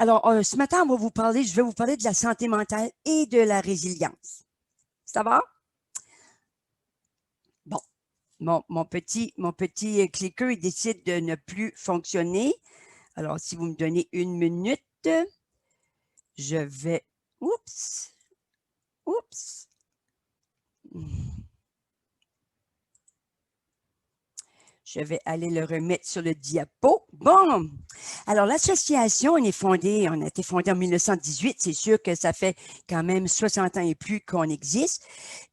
Alors, ce matin, je vais vous parler de la santé mentale et de la résilience. Ça va? Bon, mon petit cliqueur, il décide de ne plus fonctionner. Alors, si vous me donnez une minute, je vais... Oups! Oups! Je vais aller le remettre sur le diapo. Bon! Alors, l'association, on a été fondée en 1918. C'est sûr que ça fait quand même 60 ans et plus qu'on existe.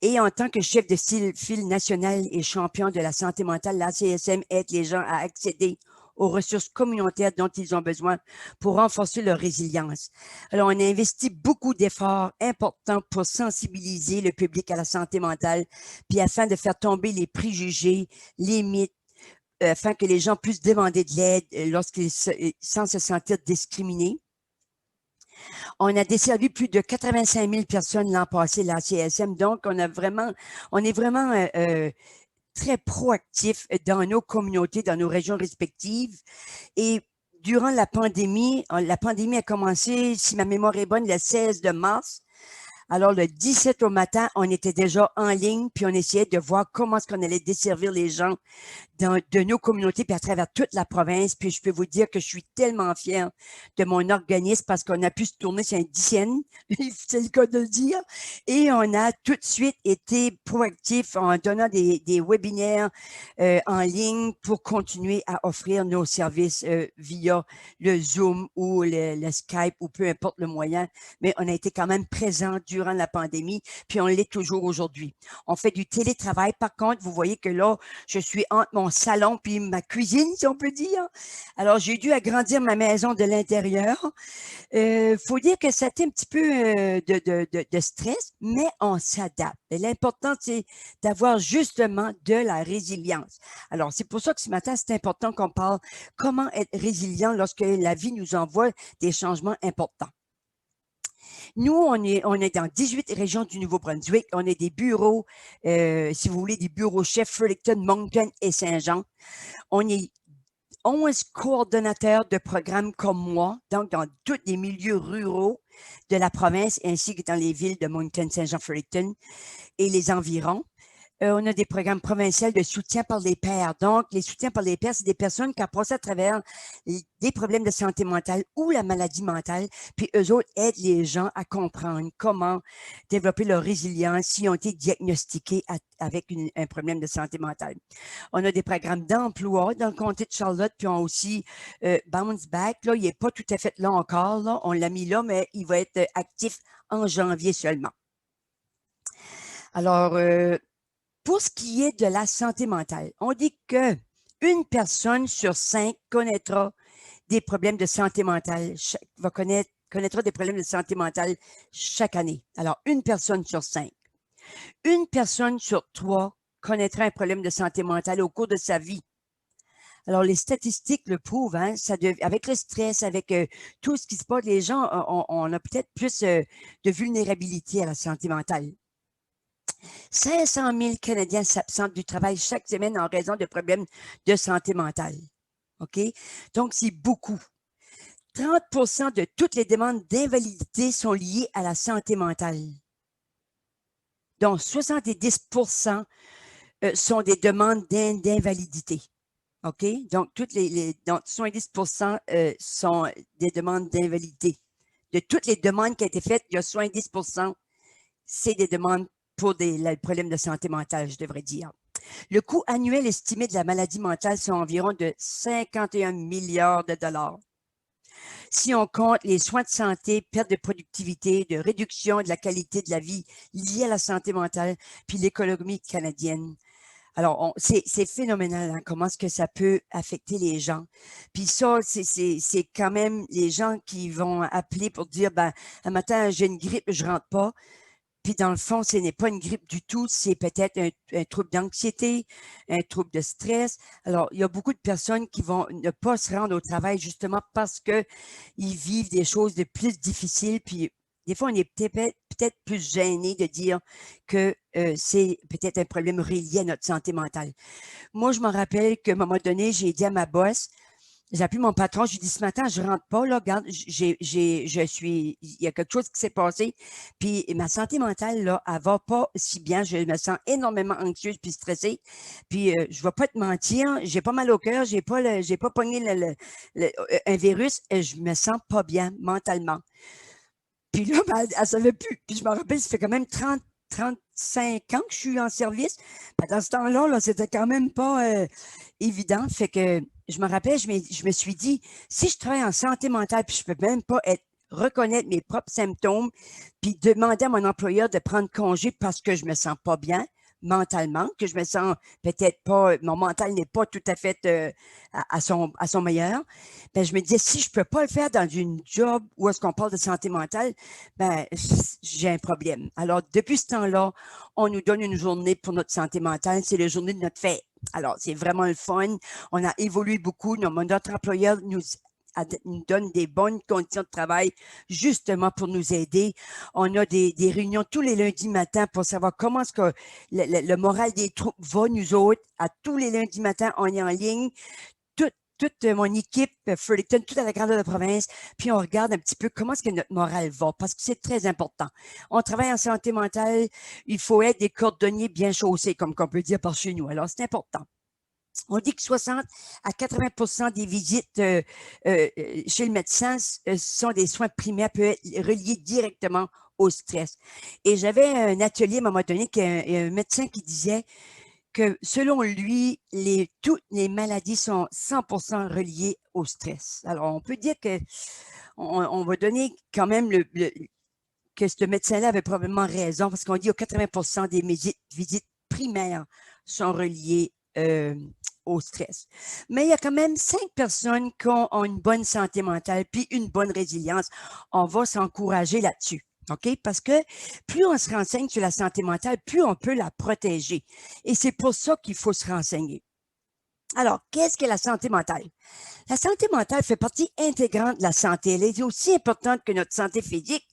Et en tant que chef de file national et champion de la santé mentale, l'ACSM aide les gens à accéder aux ressources communautaires dont ils ont besoin pour renforcer leur résilience. Alors, on a investi beaucoup d'efforts importants pour sensibiliser le public à la santé mentale, puis afin de faire tomber les préjugés, les mythes, afin que les gens puissent demander de l'aide sans se sentir discriminés. On a desservi plus de 85 000 personnes l'an passé, la CSM. Donc, on est vraiment très proactif dans nos communautés, dans nos régions respectives. Et durant la pandémie a commencé, si ma mémoire est bonne, le 16 de mars. Alors, le 17 au matin, on était déjà en ligne, puis on essayait de voir comment est-ce qu'on allait desservir les gens de nos communautés, puis à travers toute la province. Puis je peux vous dire que je suis tellement fière de mon organisme parce qu'on a pu se tourner sur un dixième, c'est le cas de le dire, et on a tout de suite été proactif en donnant des webinaires en ligne pour continuer à offrir nos services via le Zoom ou le Skype ou peu importe le moyen, mais on a été quand même présent durant la pandémie, puis on l'est toujours aujourd'hui. On fait du télétravail. Par contre, vous voyez que là, je suis entre mon salon puis ma cuisine, si on peut dire. Alors, j'ai dû agrandir ma maison de l'intérieur. Faut dire que c'était un petit peu de stress, mais on s'adapte. L'important, c'est d'avoir justement de la résilience. Alors, c'est pour ça que ce matin, c'est important qu'on parle comment être résilient lorsque la vie nous envoie des changements importants. Nous, on est dans 18 régions du Nouveau-Brunswick. On a des bureaux, si vous voulez, des bureaux chefs, Fredericton, Moncton et Saint-Jean. On est 11 coordonnateurs de programmes comme moi, donc dans tous les milieux ruraux de la province, ainsi que dans les villes de Moncton, Saint-Jean, Fredericton et les environs. On a des programmes provinciaux de soutien par les pairs. Donc, les soutiens par les pairs, c'est des personnes qui ont passé à travers des problèmes de santé mentale ou la maladie mentale, puis eux autres aident les gens à comprendre comment développer leur résilience s'ils ont été diagnostiqués avec un problème de santé mentale. On a des programmes d'emploi dans le comté de Charlotte, puis on a aussi Bounce Back. Là, il n'est pas tout à fait là encore. Là. On l'a mis là, mais il va être actif en janvier seulement. Alors, pour ce qui est de la santé mentale, on dit que une personne sur 5 connaîtra des problèmes de santé mentale, connaîtra des problèmes de santé mentale chaque année. Alors, une personne sur 5. Une personne sur 3 connaîtra un problème de santé mentale au cours de sa vie. Alors, les statistiques le prouvent, hein, avec le stress, avec tout ce qui se passe, les gens, on a peut-être plus de vulnérabilité à la santé mentale. 500 000 Canadiens s'absentent du travail chaque semaine en raison de problèmes de santé mentale. OK? Donc, c'est beaucoup. 30 de toutes les demandes d'invalidité sont liées à la santé mentale. Donc, 70 sont des demandes d'invalidité. OK? Donc, donc 70 sont des demandes d'invalidité. De toutes les demandes qui ont été faites, il y a 70 c'est des demandes pour des problèmes de santé mentale, je devrais dire. Le coût annuel estimé de la maladie mentale, c'est environ de 51 milliards de dollars. Si on compte les soins de santé, perte de productivité, de réduction de la qualité de la vie liée à la santé mentale, puis l'économie canadienne. Alors, c'est phénoménal, hein, comment est-ce que ça peut affecter les gens. Puis ça, c'est quand même les gens qui vont appeler pour dire, ben, un matin, j'ai une grippe, je rentre pas. Puis dans le fond, ce n'est pas une grippe du tout, c'est peut-être un trouble d'anxiété, un trouble de stress. Alors, il y a beaucoup de personnes qui vont ne pas se rendre au travail justement parce qu'ils vivent des choses de plus difficiles. Puis des fois, on est peut-être plus gêné de dire que c'est peut-être un problème relié à notre santé mentale. Moi, je me rappelle qu'à un moment donné, j'ai dit à ma boss, J'ai appelé mon patron, je lui ai dit ce matin, je rentre pas, là, regarde, il y a quelque chose qui s'est passé, puis ma santé mentale, là, elle va pas si bien, je me sens énormément anxieuse puis stressée, puis je vais pas te mentir, j'ai pas mal au cœur, j'ai pas pogné un virus, et je me sens pas bien mentalement. Puis là, ben, elle savait plus, puis je me rappelle, ça fait quand même 35 ans que je suis en service. Ben, dans ce temps-là, là, c'était quand même pas évident. Fait que je me rappelle, je me suis dit, si je travaille en santé mentale, puis je peux même pas reconnaître mes propres symptômes, puis demander à mon employeur de prendre congé parce que je me sens pas bien mentalement, que je me sens peut-être pas, mon mental n'est pas tout à fait à son meilleur, ben, je me disais, si je peux pas le faire dans une job où est-ce qu'on parle de santé mentale, ben, j'ai un problème. Alors, depuis ce temps-là, on nous donne une journée pour notre santé mentale. C'est la journée de notre fête. Alors, c'est vraiment le fun. On a évolué beaucoup. Notre employeur nous donne des bonnes conditions de travail justement pour nous aider. On a des réunions tous les lundis matins pour savoir comment est-ce que le moral des troupes va, nous autres. À tous les lundis matins, on est en ligne. Toute mon équipe, Fredericton, toute à la grandeur de la province, puis on regarde un petit peu comment est-ce que notre morale va, parce que c'est très important. On travaille en santé mentale, il faut être des cordonniers bien chaussés, comme qu'on peut dire par chez nous. Alors, c'est important. On dit que 60 à 80 des visites chez le médecin sont des soins primaires, peuvent être reliés directement au stress. Et j'avais un atelier à un moment donné, un médecin qui disait que selon lui, toutes les maladies sont 100% reliées au stress. Alors, on peut dire que on va donner quand même que ce médecin-là avait probablement raison parce qu'on dit que 80% des visites primaires sont reliées au stress. Mais il y a quand même 5 personnes qui ont une bonne santé mentale puis une bonne résilience. On va s'encourager là-dessus. OK? Parce que plus on se renseigne sur la santé mentale, plus on peut la protéger. Et c'est pour ça qu'il faut se renseigner. Alors, qu'est-ce que la santé mentale? La santé mentale fait partie intégrante de la santé. Elle est aussi importante que notre santé physique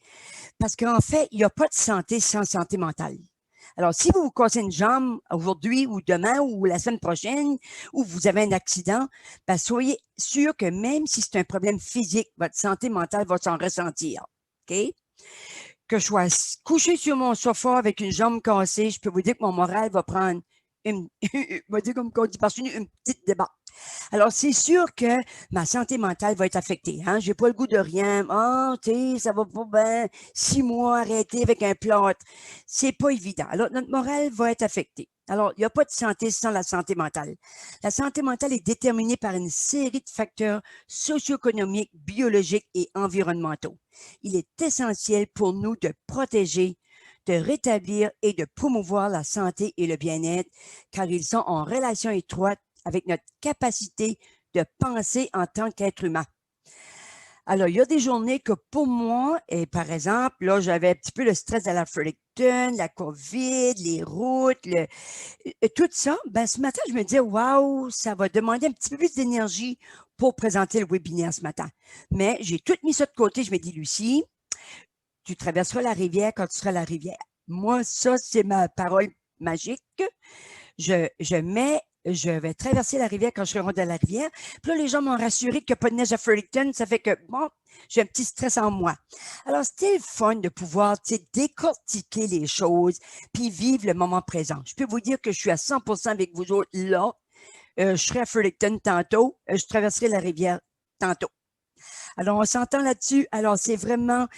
parce qu'en fait, il n'y a pas de santé sans santé mentale. Alors, si vous vous cassez une jambe aujourd'hui ou demain ou la semaine prochaine ou vous avez un accident, ben, soyez sûr que même si c'est un problème physique, votre santé mentale va s'en ressentir. OK? Que je sois couché sur mon sofa avec une jambe cassée, je peux vous dire que mon moral va prendre va dire comme on dit par chez nous, une petite débat. Alors, c'est sûr que ma santé mentale va être affectée. Hein? J'ai pas le goût de rien. Ah, tu sais, ça va pas bien. 6 mois arrêté avec un plâtre. C'est pas évident. Alors, notre morale va être affectée. Alors, il n'y a pas de santé sans la santé mentale. La santé mentale est déterminée par une série de facteurs socio-économiques, biologiques et environnementaux. Il est essentiel pour nous de protéger, de rétablir et de promouvoir la santé et le bien-être, car ils sont en relation étroite avec notre capacité de penser en tant qu'être humain. Alors, il y a des journées que pour moi, et par exemple, là, j'avais un petit peu le stress de la Fredericton, la COVID, les routes, tout ça. Ben, ce matin, je me disais, waouh, ça va demander un petit peu plus d'énergie pour présenter le webinaire ce matin. Mais j'ai tout mis ça de côté. Je me dis, Lucie, tu traverseras la rivière quand tu seras à la rivière. Moi, ça, c'est ma parole magique. Je vais traverser la rivière quand je serai rendu à la rivière. Puis là, les gens m'ont rassuré qu'il n'y a pas de neige à Fredericton. Ça fait que, bon, j'ai un petit stress en moi. Alors, c'était le fun de pouvoir, décortiquer les choses puis vivre le moment présent. Je peux vous dire que je suis à 100% avec vous autres là. Je serai à Fredericton tantôt. Je traverserai la rivière tantôt. Alors, on s'entend là-dessus. Alors, c'est vraiment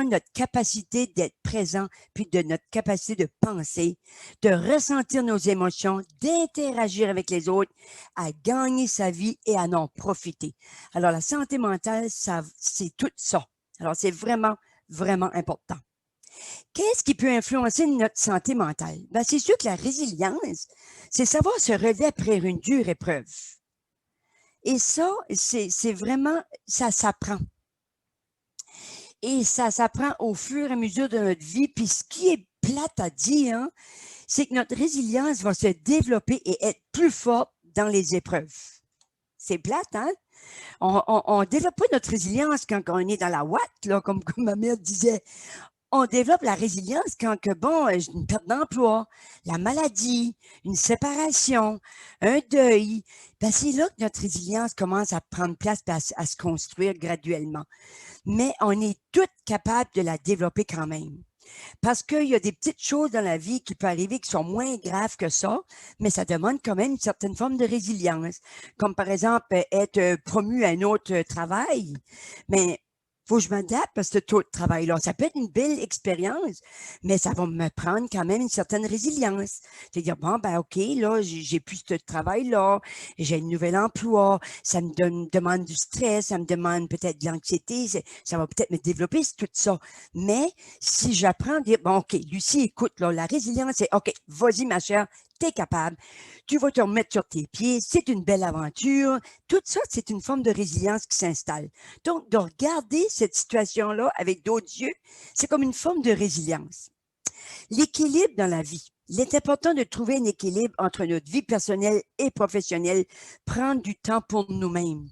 notre capacité d'être présent, puis de notre capacité de penser, de ressentir nos émotions, d'interagir avec les autres, à gagner sa vie et à en profiter. Alors, la santé mentale, c'est tout ça. Alors, c'est vraiment, vraiment important. Qu'est-ce qui peut influencer notre santé mentale? Ben, c'est sûr que la résilience, c'est savoir se relever après une dure épreuve. Et ça, c'est vraiment, ça s'apprend. Et ça s'apprend au fur et à mesure de notre vie. Puis ce qui est plate à dire, hein, c'est que notre résilience va se développer et être plus forte dans les épreuves. C'est plate, hein? On ne développe pas notre résilience quand on est dans la ouate, là, comme ma mère disait. On développe la résilience quand que, bon, une perte d'emploi, la maladie, une séparation, un deuil. Ben, c'est là que notre résilience commence à prendre place et à se construire graduellement. Mais on est toutes capables de la développer quand même. Parce qu'il y a des petites choses dans la vie qui peuvent arriver qui sont moins graves que ça, mais ça demande quand même une certaine forme de résilience. Comme par exemple, être promu à un autre travail. Mais faut que je m'adapte à ce taux de travail-là. Ça peut être une belle expérience, mais ça va me prendre quand même une certaine résilience. C'est-à-dire, bon, ben OK, là, j'ai plus ce travail-là, j'ai un nouvel emploi, ça me demande du stress, ça me demande peut-être de l'anxiété, ça va peut-être me développer tout ça. Mais si j'apprends à dire, bon, OK, Lucie, écoute, là, la résilience, c'est OK, vas-y, ma chère, t'es capable, tu vas te remettre sur tes pieds, c'est une belle aventure. Tout ça, c'est une forme de résilience qui s'installe. Donc, de regarder cette situation-là avec d'autres yeux, c'est comme une forme de résilience. L'équilibre dans la vie. Il est important de trouver un équilibre entre notre vie personnelle et professionnelle, prendre du temps pour nous-mêmes.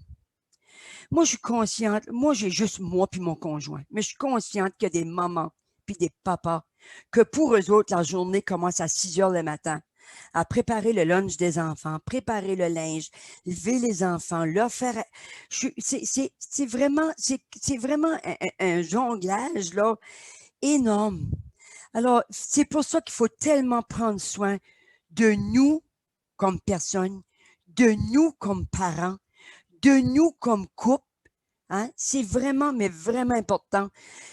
Moi, je suis consciente, moi, j'ai juste moi puis mon conjoint, mais je suis consciente qu'il y a des mamans puis des papas que pour eux autres, la journée commence à 6 heures le matin à préparer le lunch des enfants, préparer le linge, lever les enfants, leur faire... C'est vraiment un jonglage là, énorme. Alors, c'est pour ça qu'il faut tellement prendre soin de nous comme personnes, de nous comme parents, de nous comme couple. Hein? C'est vraiment, mais vraiment important.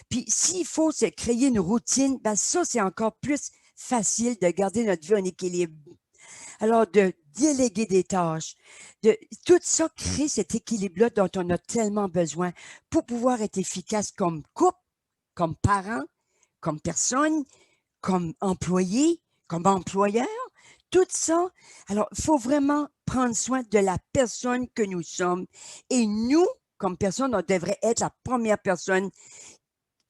Puis, s'il faut se créer une routine, ben ça, c'est encore plus facile de garder notre vie en équilibre. Alors, de déléguer des tâches, tout ça crée cet équilibre-là dont on a tellement besoin pour pouvoir être efficace comme couple, comme parent, comme personne, comme employé, comme employeur. Tout ça, alors, il faut vraiment prendre soin de la personne que nous sommes. Et nous, comme personne, on devrait être la première personne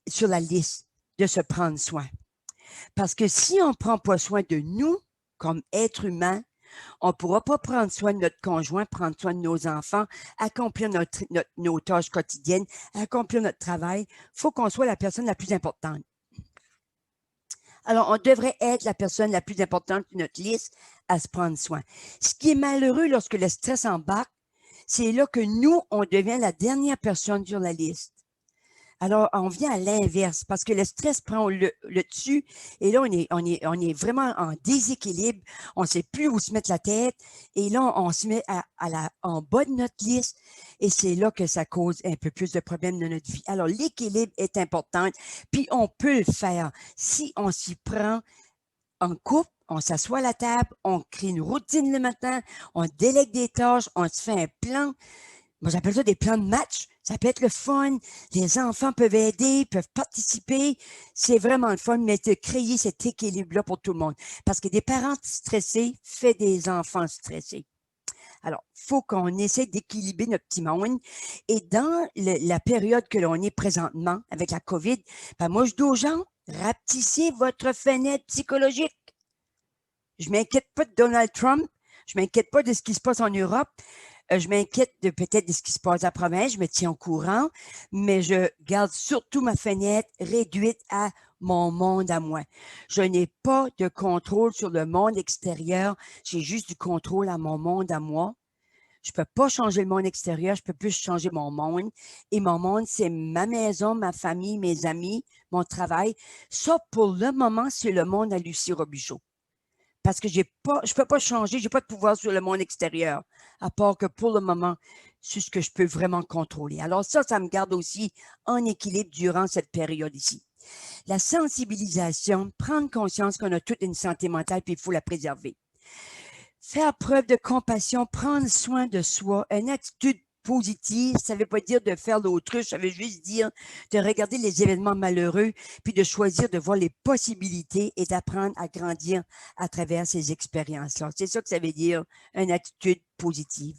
sur la liste de se prendre soin. Parce que si on ne prend pas soin de nous, comme êtres humains, on ne pourra pas prendre soin de notre conjoint, prendre soin de nos enfants, accomplir nos tâches quotidiennes, accomplir notre travail. Il faut qu'on soit la personne la plus importante. Alors, on devrait être la personne la plus importante de notre liste à se prendre soin. Ce qui est malheureux lorsque le stress embarque, c'est là que nous, on devient la dernière personne sur la liste. Alors, on vient à l'inverse parce que le stress prend le dessus et là, on est vraiment en déséquilibre. On ne sait plus où se mettre la tête et là, on se met en bas de notre liste et c'est là que ça cause un peu plus de problèmes dans notre vie. Alors, l'équilibre est important puis on peut le faire si on s'y prend en couple. On s'assoit à la table, on crée une routine le matin, on délègue des tâches, on se fait un plan. Moi, j'appelle ça des plans de match. Ça peut être le fun. Les enfants peuvent aider, peuvent participer. C'est vraiment le fun, mais de créer cet équilibre-là pour tout le monde. Parce que des parents stressés fait des enfants stressés. Alors, il faut qu'on essaie d'équilibrer notre petit monde. Et dans la période que l'on est présentement avec la COVID, ben moi, je dis aux gens, rapetissez votre fenêtre psychologique. Je ne m'inquiète pas de Donald Trump. Je ne m'inquiète pas de ce qui se passe en Europe. Je m'inquiète peut-être de ce qui se passe à la province, je me tiens au courant, mais je garde surtout ma fenêtre réduite à mon monde à moi. Je n'ai pas de contrôle sur le monde extérieur, j'ai juste du contrôle à mon monde à moi. Je ne peux pas changer le monde extérieur, je ne peux plus changer mon monde. Et mon monde, c'est ma maison, ma famille, mes amis, mon travail. Ça, pour le moment, c'est le monde à Lucie Robichaud. Parce que je ne peux pas changer, je n'ai pas de pouvoir sur le monde extérieur, à part que pour le moment, c'est ce que je peux vraiment contrôler. Alors ça me garde aussi en équilibre durant cette période ici. La sensibilisation, prendre conscience qu'on a toute une santé mentale puis il faut la préserver. Faire preuve de compassion, prendre soin de soi, une attitude positive, ça ne veut pas dire de faire l'autruche, ça veut juste dire de regarder les événements malheureux, puis de choisir de voir les possibilités et d'apprendre à grandir à travers ces expériences-là. C'est ça que ça veut dire, une attitude positive.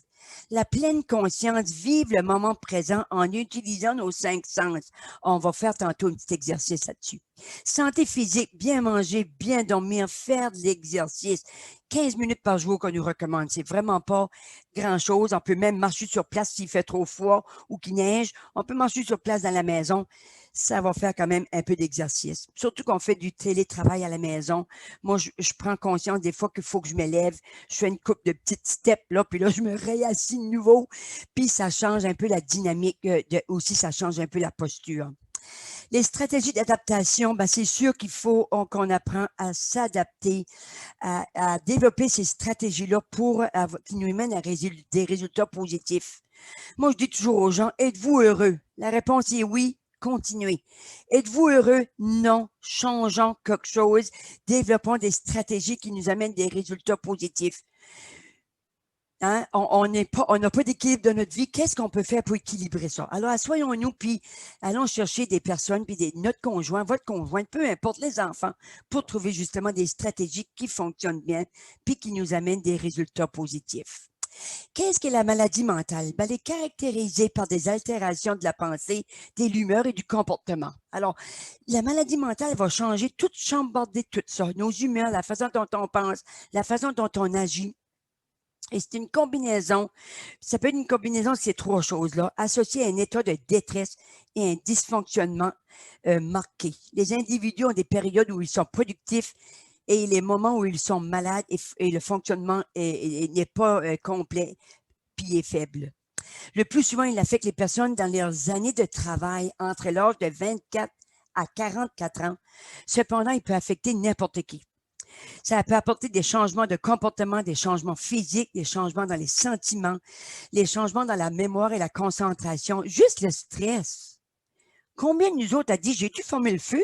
La pleine conscience, vivre le moment présent en utilisant nos 5 sens. On va faire tantôt un petit exercice là-dessus. Santé physique, bien manger, bien dormir, faire de l'exercice. 15 minutes par jour qu'on nous recommande. C'est vraiment pas grand-chose. On peut même marcher sur place s'il fait trop froid ou qu'il neige. On peut marcher sur place dans la maison. ça va faire quand même un peu d'exercice. Surtout qu'on fait du télétravail à la maison. Moi, je prends conscience des fois qu'il faut que je me lève. Je fais une couple de petites steps, là, puis là, je me réassis de nouveau. Puis ça change un peu la dynamique. Aussi, ça change un peu la posture. Les stratégies d'adaptation, ben, c'est sûr qu'il faut qu'on apprend à s'adapter, à développer ces stratégies-là qui nous mènent à des résultats positifs. Moi, je dis toujours aux gens, êtes-vous heureux? La réponse est oui, continuez. Êtes-vous heureux? Non, changeons quelque chose, développons des stratégies qui nous amènent des résultats positifs. Hein? On n'a pas d'équilibre dans notre vie. Qu'est-ce qu'on peut faire pour équilibrer ça? Alors, assoyons-nous, puis allons chercher des personnes, puis notre conjoint, votre conjointe, peu importe, les enfants, pour trouver justement des stratégies qui fonctionnent bien, puis qui nous amènent des résultats positifs. Qu'est-ce que la maladie mentale? Ben, elle est caractérisée par des altérations de la pensée, de l'humeur et du comportement. Alors, la maladie mentale va changer, tout chambarder tout ça, nos humeurs, la façon dont on pense, la façon dont on agit. Et c'est une combinaison, ça peut être une combinaison de ces trois choses-là, associées à un état de détresse et un dysfonctionnement marqué. Les individus ont des périodes où ils sont productifs et les moments où ils sont malades et le fonctionnement n'est pas complet puis est faible. Le plus souvent, il affecte les personnes dans leurs années de travail entre l'âge de 24 à 44 ans. Cependant, il peut affecter n'importe qui. Ça peut apporter des changements de comportement, des changements physiques, des changements dans les sentiments, les changements dans la mémoire et la concentration, juste le stress. Combien de nous autres a dit, j'ai dû former le feu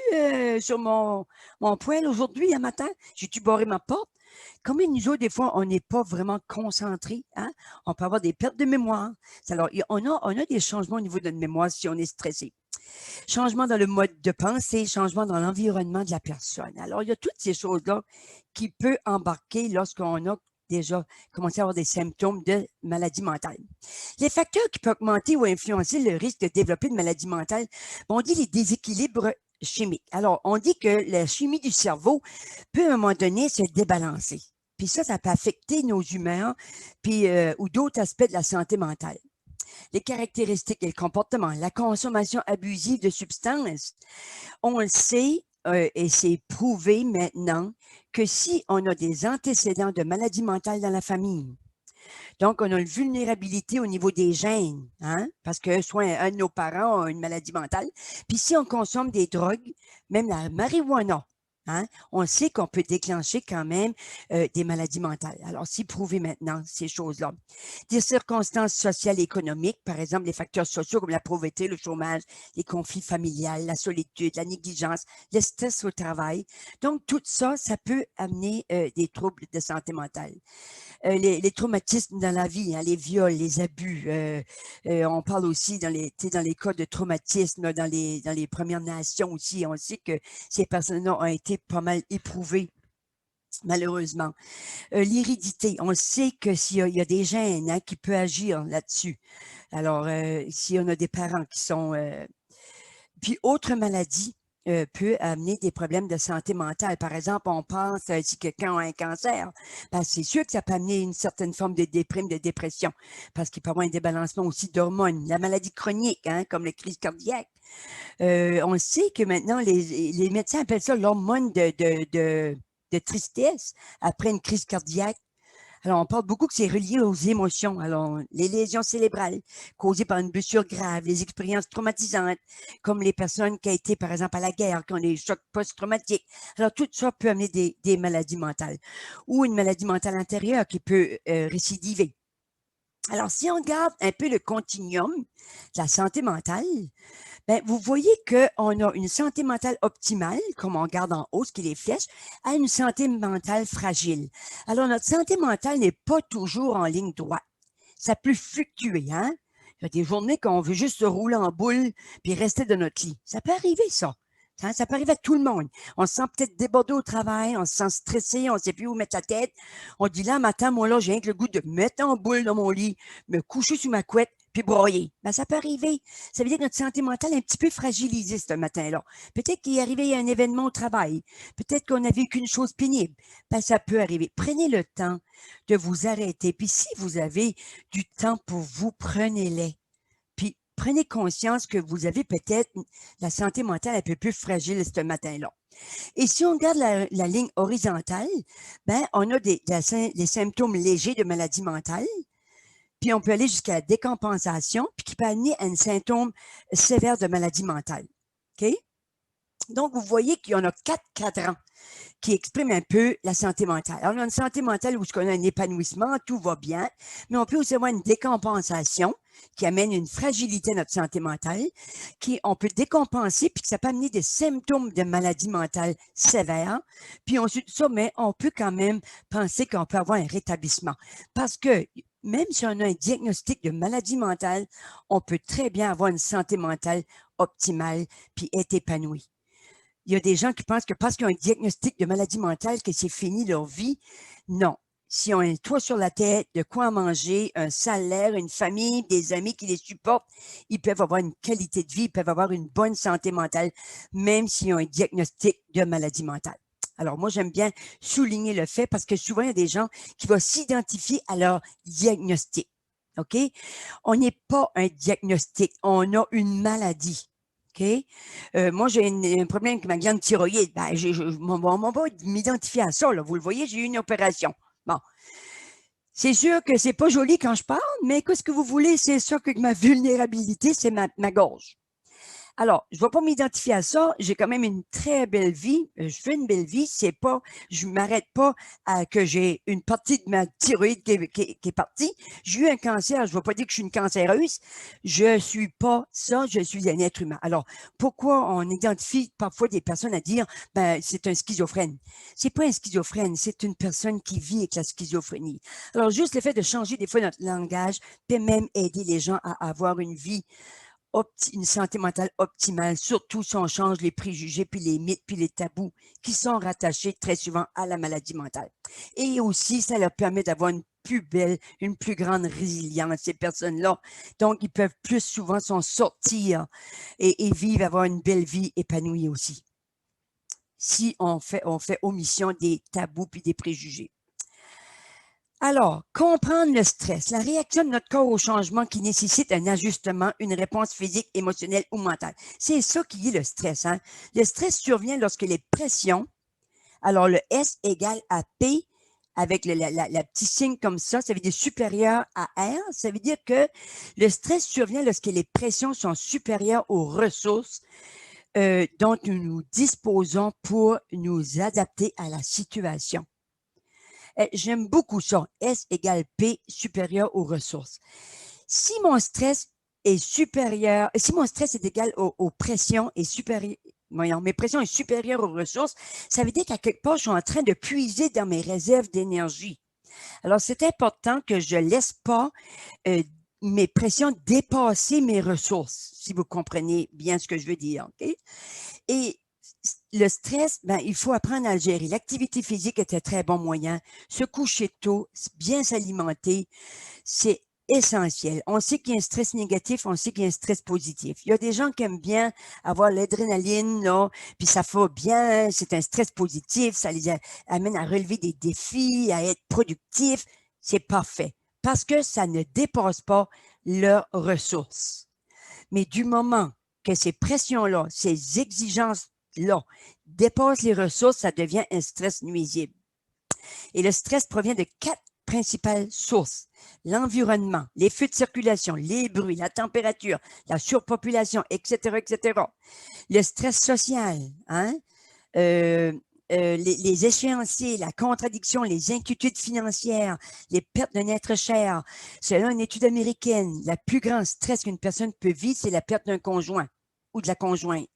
sur mon poêle aujourd'hui, un matin? J'ai dû barrer ma porte? Combien de nous autres, des fois, on n'est pas vraiment concentrés? Hein? On peut avoir des pertes de mémoire. Alors, on a des changements au niveau de notre mémoire si on est stressé. Changement dans le mode de pensée, changement dans l'environnement de la personne. Alors, il y a toutes ces choses-là qui peuvent embarquer lorsqu'on a déjà commencé à avoir des symptômes de maladie mentale. Les facteurs qui peuvent augmenter ou influencer le risque de développer une maladie mentale, on dit les déséquilibres chimiques. Alors, on dit que la chimie du cerveau peut à un moment donné se débalancer. Puis ça peut affecter nos humeurs puis, ou d'autres aspects de la santé mentale. Les caractéristiques et le comportement, la consommation abusive de substances. On le sait et c'est prouvé maintenant que si on a des antécédents de maladie mentale dans la famille, donc on a une vulnérabilité au niveau des gènes, hein, parce que soit un de nos parents a une maladie mentale, puis si on consomme des drogues, même la marijuana, hein, on sait qu'on peut déclencher quand même des maladies mentales. Alors, c'est prouvé maintenant, ces choses-là. Des circonstances sociales et économiques, par exemple, les facteurs sociaux comme la pauvreté, le chômage, les conflits familiaux, la solitude, la négligence, le stress au travail. Donc, tout ça, ça peut amener des troubles de santé mentale. Les traumatismes dans la vie, hein, les viols, les abus. On parle aussi dans les cas de traumatisme dans les Premières Nations aussi. On sait que ces personnes-là ont été pas mal éprouvées, malheureusement. L'hérédité, on sait que s'il y a des gènes hein, qui peuvent agir là-dessus. Alors, si on a des parents qui sont... puis, autre maladie peut amener des problèmes de santé mentale. Par exemple, on pense si quelqu'un a un cancer, ben, c'est sûr que ça peut amener une certaine forme de déprime, de dépression, parce qu'il peut y avoir un débalancement aussi d'hormones. La maladie chronique, hein, comme la crise cardiaque. On sait que maintenant, les médecins appellent ça l'hormone de tristesse après une crise cardiaque. Alors, on parle beaucoup que c'est relié aux émotions. Alors, les lésions cérébrales causées par une blessure grave, les expériences traumatisantes, comme les personnes qui ont été, par exemple, à la guerre, qui ont des chocs post-traumatiques. Alors, tout ça peut amener des maladies mentales ou une maladie mentale antérieure qui peut récidiver. Alors, si on regarde un peu le continuum de la santé mentale, ben, vous voyez qu'on a une santé mentale optimale, comme on regarde en haut, ce qui est les flèches, à une santé mentale fragile. Alors, notre santé mentale n'est pas toujours en ligne droite. Ça peut fluctuer, hein? Il y a des journées qu'on veut juste se rouler en boule puis rester dans notre lit. Ça peut arriver, ça. Hein, ça peut arriver à tout le monde. On se sent peut-être débordé au travail, on se sent stressé, on ne sait plus où mettre la tête. On dit là, matin, moi, là, j'ai rien que le goût de me mettre en boule dans mon lit, me coucher sous ma couette, puis broyer. Ben, ça peut arriver. Ça veut dire que notre santé mentale est un petit peu fragilisée ce matin-là. Peut-être qu'il est arrivé un événement au travail. Peut-être qu'on a vécu une chose pénible. Ben, ça peut arriver. Prenez le temps de vous arrêter. Puis si vous avez du temps pour vous, prenez-le. Puis prenez conscience que vous avez peut-être la santé mentale un peu plus fragile ce matin-là. Et si on regarde la ligne horizontale, ben, on a des symptômes légers de maladie mentale, puis on peut aller jusqu'à la décompensation, puis qui peut amener à un symptôme sévère de maladie mentale. OK? Donc, vous voyez qu'il y en a 4 cadrans qui expriment un peu la santé mentale. Alors, on a une santé mentale où on a un épanouissement, tout va bien, mais on peut aussi avoir une décompensation qui amène une fragilité à notre santé mentale, on peut décompenser, puis que ça peut amener des symptômes de maladie mentale sévère. Puis ensuite, ça, mais on peut quand même penser qu'on peut avoir un rétablissement. Parce que même si on a un diagnostic de maladie mentale, on peut très bien avoir une santé mentale optimale, puis être épanoui. Il y a des gens qui pensent que parce qu'ils ont un diagnostic de maladie mentale, que c'est fini leur vie. Non. Si on a un toit sur la tête, de quoi manger, un salaire, une famille, des amis qui les supportent, ils peuvent avoir une qualité de vie, ils peuvent avoir une bonne santé mentale, même s'ils ont un diagnostic de maladie mentale. Alors, moi, j'aime bien souligner le fait parce que souvent, il y a des gens qui vont s'identifier à leur diagnostic. OK? On n'est pas un diagnostic, on a une maladie. OK? Moi, j'ai un problème avec ma glande thyroïde. Ben, on va m'identifier à ça. Là. Vous le voyez, j'ai eu une opération. Bon. C'est sûr que c'est pas joli quand je parle, mais qu'est-ce que vous voulez? C'est sûr que ma vulnérabilité, c'est ma gorge. Alors, je ne vais pas m'identifier à ça. J'ai quand même une très belle vie. Je fais une belle vie. C'est pas, je ne m'arrête pas à que j'ai une partie de ma thyroïde qui est partie. J'ai eu un cancer. Je ne vais pas dire que je suis une cancéreuse. Je ne suis pas ça. Je suis un être humain. Alors, pourquoi on identifie parfois des personnes à dire, ben, c'est un schizophrène? C'est pas un schizophrène. C'est une personne qui vit avec la schizophrénie. Alors, juste le fait de changer des fois notre langage peut même aider les gens à avoir une vie une santé mentale optimale, surtout si on change les préjugés, puis les mythes, puis les tabous qui sont rattachés très souvent à la maladie mentale. Et aussi, ça leur permet d'avoir une plus belle, une plus grande résilience, ces personnes-là. Donc, ils peuvent plus souvent s'en sortir et vivre, avoir une belle vie épanouie aussi. Si on fait omission des tabous puis des préjugés. Alors, comprendre le stress, la réaction de notre corps au changement qui nécessite un ajustement, une réponse physique, émotionnelle ou mentale. C'est ça qui est le stress. Hein? Le stress survient lorsque les pressions, alors le S égale à P, avec la petit signe comme ça veut dire supérieur à R. Ça veut dire que le stress survient lorsque les pressions sont supérieures aux ressources dont nous disposons pour nous adapter à la situation. J'aime beaucoup ça. S égale P supérieur aux ressources. Si mon stress est supérieur, si mon stress est égal aux pressions et supérieur, voyons, mes pressions est supérieure aux ressources, ça veut dire qu'à quelque part, je suis en train de puiser dans mes réserves d'énergie. Alors, c'est important que je ne laisse pas mes pressions dépasser mes ressources, si vous comprenez bien ce que je veux dire. Okay? Et le stress, ben, il faut apprendre à le gérer. L'activité physique est un très bon moyen. Se coucher tôt, bien s'alimenter, c'est essentiel. On sait qu'il y a un stress négatif, on sait qu'il y a un stress positif. Il y a des gens qui aiment bien avoir l'adrénaline, là, puis ça va bien, c'est un stress positif, ça les amène à relever des défis, à être productifs. C'est parfait parce que ça ne dépasse pas leurs ressources. Mais du moment que ces pressions-là, ces exigences-là dépassent les ressources, ça devient un stress nuisible. Et le stress provient de 4 principales sources. L'environnement, les feux de circulation, les bruits, la température, la surpopulation, etc., etc. Le stress social, hein? Les échéanciers, la contradiction, les inquiétudes financières, les pertes d'un être cher. Selon une étude américaine, le plus grand stress qu'une personne peut vivre, c'est la perte d'un conjoint ou de la conjointe.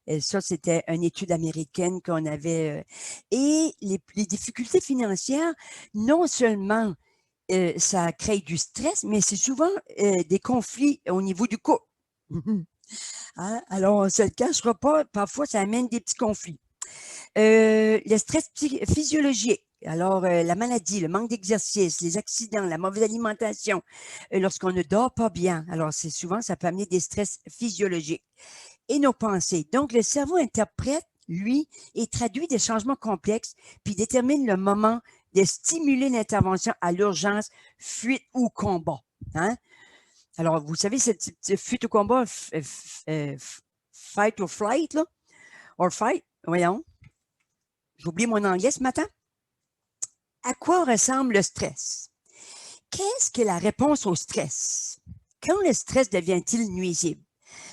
Et ça, c'était une étude américaine qu'on avait. Et les difficultés financières, non seulement ça crée du stress, mais c'est souvent des conflits au niveau du couple. Hein? Alors, on ne se le cachera pas, parfois, ça amène des petits conflits. Le stress physiologique. Alors, la maladie, le manque d'exercice, les accidents, la mauvaise alimentation, lorsqu'on ne dort pas bien. Alors, c'est souvent, ça peut amener des stress physiologiques. Et nos pensées. Donc, le cerveau interprète, lui, et traduit des changements complexes, puis détermine le moment de stimuler l'intervention à l'urgence, fuite ou combat. Hein? Alors, vous savez, cette fuite au combat, fight or flight, là, or fight, voyons, j'oublie mon anglais ce matin. À quoi ressemble le stress? Qu'est-ce que la réponse au stress? Quand le stress devient-il nuisible?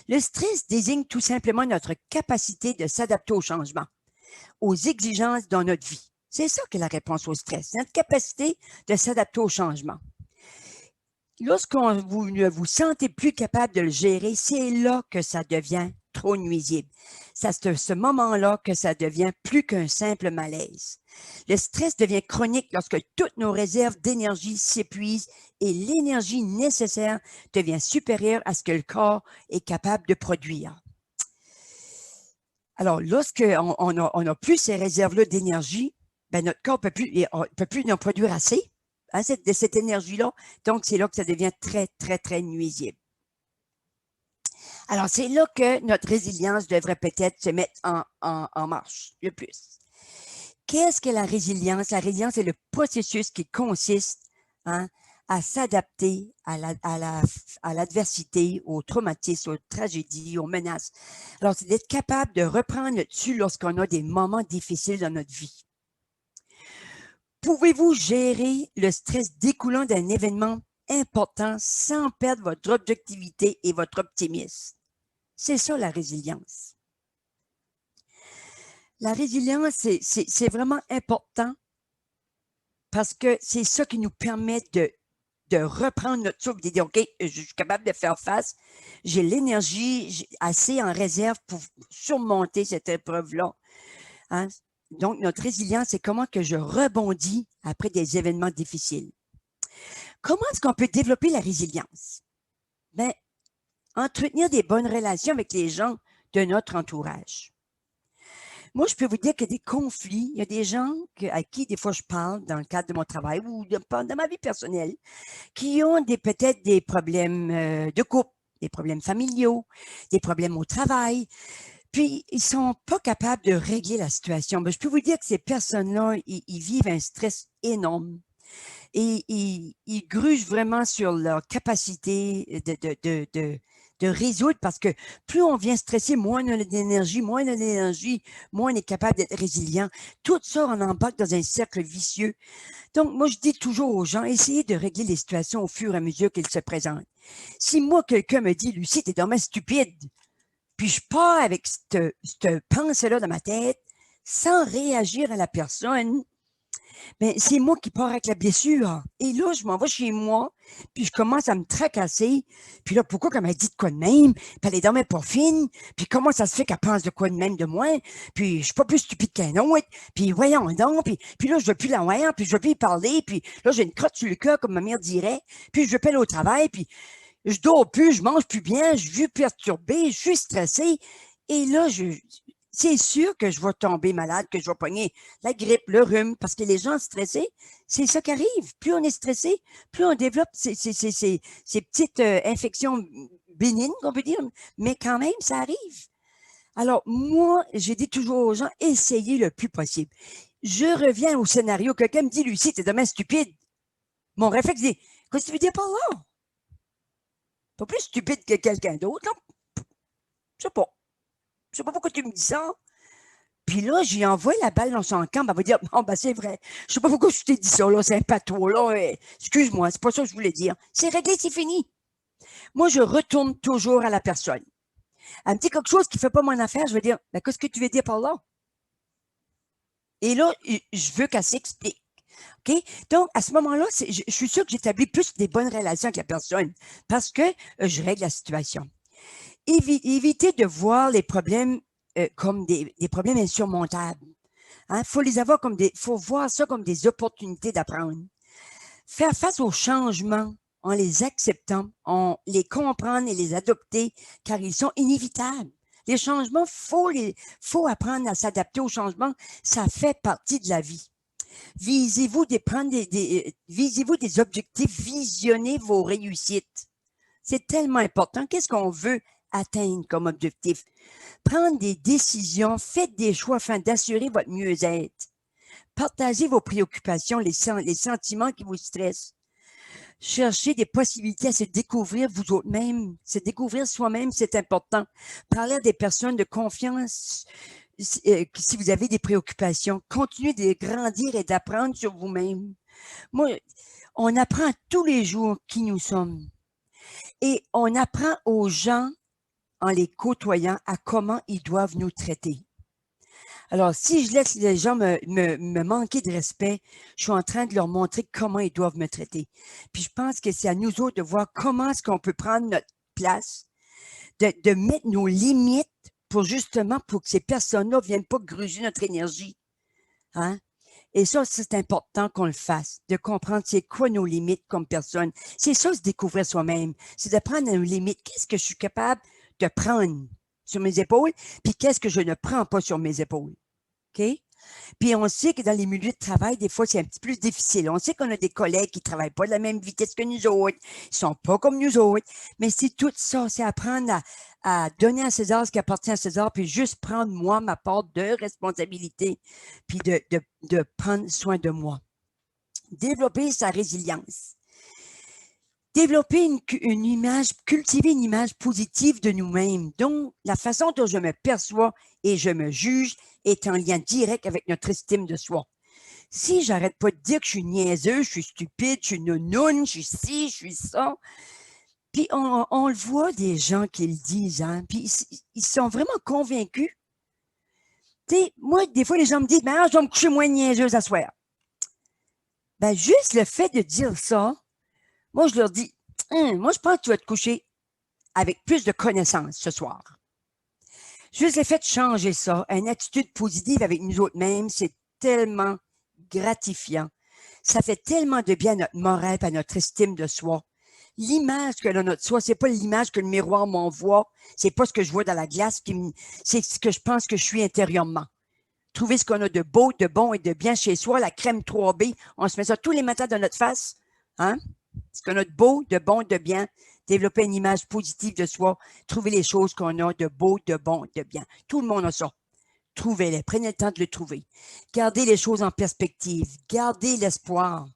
Le stress désigne tout simplement notre capacité de s'adapter au changement, aux exigences dans notre vie. C'est ça que la réponse au stress, notre capacité de s'adapter au changement. Lorsqu'on ne vous sentez plus capable de le gérer, c'est là que ça devient trop nuisible. C'est à ce moment-là que ça devient plus qu'un simple malaise. Le stress devient chronique lorsque toutes nos réserves d'énergie s'épuisent et l'énergie nécessaire devient supérieure à ce que le corps est capable de produire. Alors, lorsqu'on n'a plus ces réserves-là d'énergie, ben notre corps ne peut plus en produire assez. Hein, de cette énergie-là. Donc, c'est là que ça devient très, très, très nuisible. Alors, c'est là que notre résilience devrait peut-être se mettre en marche le plus. Qu'est-ce que la résilience? La résilience, c'est le processus qui consiste à s'adapter à l'adversité, au traumatisme, aux tragédies, aux menaces. Alors, c'est d'être capable de reprendre le dessus lorsqu'on a des moments difficiles dans notre vie. Pouvez-vous gérer le stress découlant d'un événement important sans perdre votre objectivité et votre optimisme? C'est ça la résilience. La résilience, c'est vraiment important parce que c'est ça qui nous permet de reprendre notre souffle, de dire, OK, je suis capable de faire face, j'ai l'énergie assez en réserve pour surmonter cette épreuve-là. Hein? Donc, notre résilience, c'est comment que je rebondis après des événements difficiles. Comment est-ce qu'on peut développer la résilience? Bien, entretenir des bonnes relations avec les gens de notre entourage. Moi, je peux vous dire qu'il y a des conflits, il y a des gens à qui, des fois, je parle dans le cadre de mon travail ou dans ma vie personnelle, qui ont peut-être des problèmes de couple, des problèmes familiaux, des problèmes au travail, puis ils ne sont pas capables de régler la situation. Mais je peux vous dire que ces personnes-là, ils vivent un stress énorme. Et ils grugent vraiment sur leur capacité de résoudre parce que plus on vient stresser, moins on a d'énergie, moins on est capable d'être résilient. Tout ça, on embarque dans un cercle vicieux. Donc, moi, je dis toujours aux gens, essayez de régler les situations au fur et à mesure qu'elles se présentent. Si moi, quelqu'un me dit, Lucie, t'es dommage stupide, puis je pars avec cette pensée-là dans ma tête, sans réagir à la personne, ben, c'est moi qui pars avec la blessure. Et là, je m'en vais chez moi, puis je commence à me tracasser. Puis là, pourquoi qu'elle m'a dit de quoi de même? Puis elle est dormait pas fine. Puis comment ça se fait qu'elle pense de quoi de même de moi? Puis je suis pas plus stupide qu'un autre. Puis voyons donc. Puis là, je veux plus la voir, puis je veux plus y parler. Puis là, j'ai une crotte sur le cœur, comme ma mère dirait. Puis je veux pas aller au travail. Puis je dors plus, je mange plus bien, je suis perturbée, je suis stressée. Et là, c'est sûr que je vais tomber malade, que je vais pogner la grippe, le rhume, parce que les gens stressés, c'est ça qui arrive. Plus on est stressé, plus on développe ces petites infections bénignes, on peut dire, mais quand même, ça arrive. Alors, moi, j'ai dit toujours aux gens, essayez le plus possible. Je reviens au scénario. Quelqu'un me dit, Lucie, t'es demain stupide. Mon réflexe dit, qu'est-ce que tu veux dire par là? Pas plus stupide que quelqu'un d'autre, là. Je sais pas. Je sais pas pourquoi tu me dis ça. Puis là, j'y envoie la balle dans son camp. Elle va dire, bon, ben, c'est vrai. Je sais pas pourquoi je t'ai dit ça, là. C'est un patois, là. Excuse-moi, c'est pas ça que je voulais dire. C'est réglé, c'est fini. Moi, je retourne toujours à la personne. Elle me dit quelque chose qui fait pas mon affaire. Je vais dire, ben, qu'est-ce que tu veux dire par là? Et là, je veux qu'elle s'explique. OK? Donc, à ce moment-là, je suis sûre que j'établis plus des bonnes relations avec la personne parce que je règle la situation. Évitez de voir les problèmes comme des problèmes insurmontables. Hein? Faut voir ça comme des opportunités d'apprendre. Faire face aux changements en les acceptant, en les comprendre et les adopter, car ils sont inévitables. Les changements, faut apprendre à s'adapter aux changements. Ça fait partie de la vie. Visez-vous des objectifs, visionnez vos réussites. C'est tellement important. Qu'est-ce qu'on veut atteindre comme objectif? Prendre des décisions, faites des choix afin d'assurer votre mieux-être. Partagez vos préoccupations, les sentiments qui vous stressent. Chercher des possibilités à se découvrir vous autres-mêmes. Se découvrir soi-même, c'est important. Parler à des personnes de confiance si vous avez des préoccupations. Continuez de grandir et d'apprendre sur vous-même. Moi, on apprend tous les jours qui nous sommes. Et on apprend aux gens, en les côtoyant, à comment ils doivent nous traiter. Alors, si je laisse les gens me manquer de respect, je suis en train de leur montrer comment ils doivent me traiter. Puis je pense que c'est à nous autres de voir comment est-ce qu'on peut prendre notre place, de mettre nos limites pour justement pour que ces personnes-là ne viennent pas gruger notre énergie. Hein? Et ça, c'est important qu'on le fasse, de comprendre c'est quoi nos limites comme personne. C'est ça, se découvrir soi-même. C'est de prendre nos limites. Qu'est-ce que je suis capable de prendre sur mes épaules, puis qu'est-ce que je ne prends pas sur mes épaules. OK? Puis on sait que dans les milieux de travail, des fois, c'est un petit peu plus difficile. On sait qu'on a des collègues qui ne travaillent pas de la même vitesse que nous autres, ils ne sont pas comme nous autres, mais c'est tout ça, c'est apprendre à donner à César ce qui appartient à César, puis juste prendre, moi, ma part de responsabilité, puis de prendre soin de moi. Développer sa résilience. Développer une image, cultiver une image positive de nous-mêmes. Donc, la façon dont je me perçois et je me juge est en lien direct avec notre estime de soi. Si j'arrête pas de dire que je suis niaiseux, je suis stupide, je suis nounoune, je suis ci, je suis ça, puis on le voit des gens qui le disent, hein, puis ils sont vraiment convaincus. Tu sais, moi, des fois, les gens me disent, ben, je vais me coucher moins niaiseuse à soir. Ben, juste le fait de dire ça, moi, je leur dis, moi, je pense que tu vas te coucher avec plus de connaissances ce soir. Juste le fait de changer ça, une attitude positive avec nous autres mêmes, c'est tellement gratifiant. Ça fait tellement de bien à notre morale, à notre estime de soi. L'image que l'on a de soi, c'est pas l'image que le miroir m'envoie, c'est pas ce que je vois dans la glace, c'est ce que je pense que je suis intérieurement. Trouver ce qu'on a de beau, de bon et de bien chez soi, la crème 3B, on se met ça tous les matins dans notre face, hein? Ce qu'on a de beau, de bon, de bien, développer une image positive de soi, trouver les choses qu'on a de beau, de bon, de bien. Tout le monde a ça. Trouvez-les, prenez le temps de le trouver. Gardez les choses en perspective, gardez l'espoir,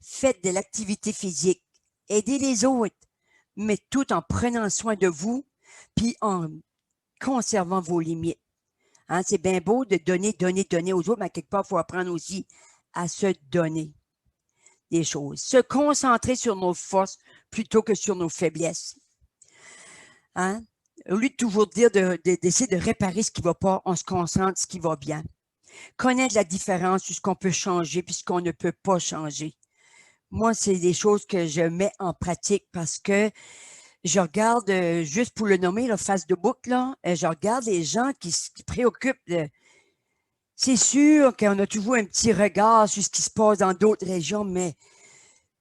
faites de l'activité physique, aidez les autres, mais tout en prenant soin de vous, puis en conservant vos limites. Hein, c'est bien beau de donner, donner, donner aux autres, mais quelque part, il faut apprendre aussi à se donner des choses. Se concentrer sur nos forces plutôt que sur nos faiblesses. Hein? Au lieu de toujours dire d'essayer de réparer ce qui ne va pas, on se concentre sur ce qui va bien. Connaître la différence sur ce qu'on peut changer puis ce qu'on ne peut pas changer. Moi, c'est des choses que je mets en pratique parce que je regarde, juste pour le nommer, la face de boucle, là, je regarde les gens qui se préoccupent de... C'est sûr qu'on a toujours un petit regard sur ce qui se passe dans d'autres régions, mais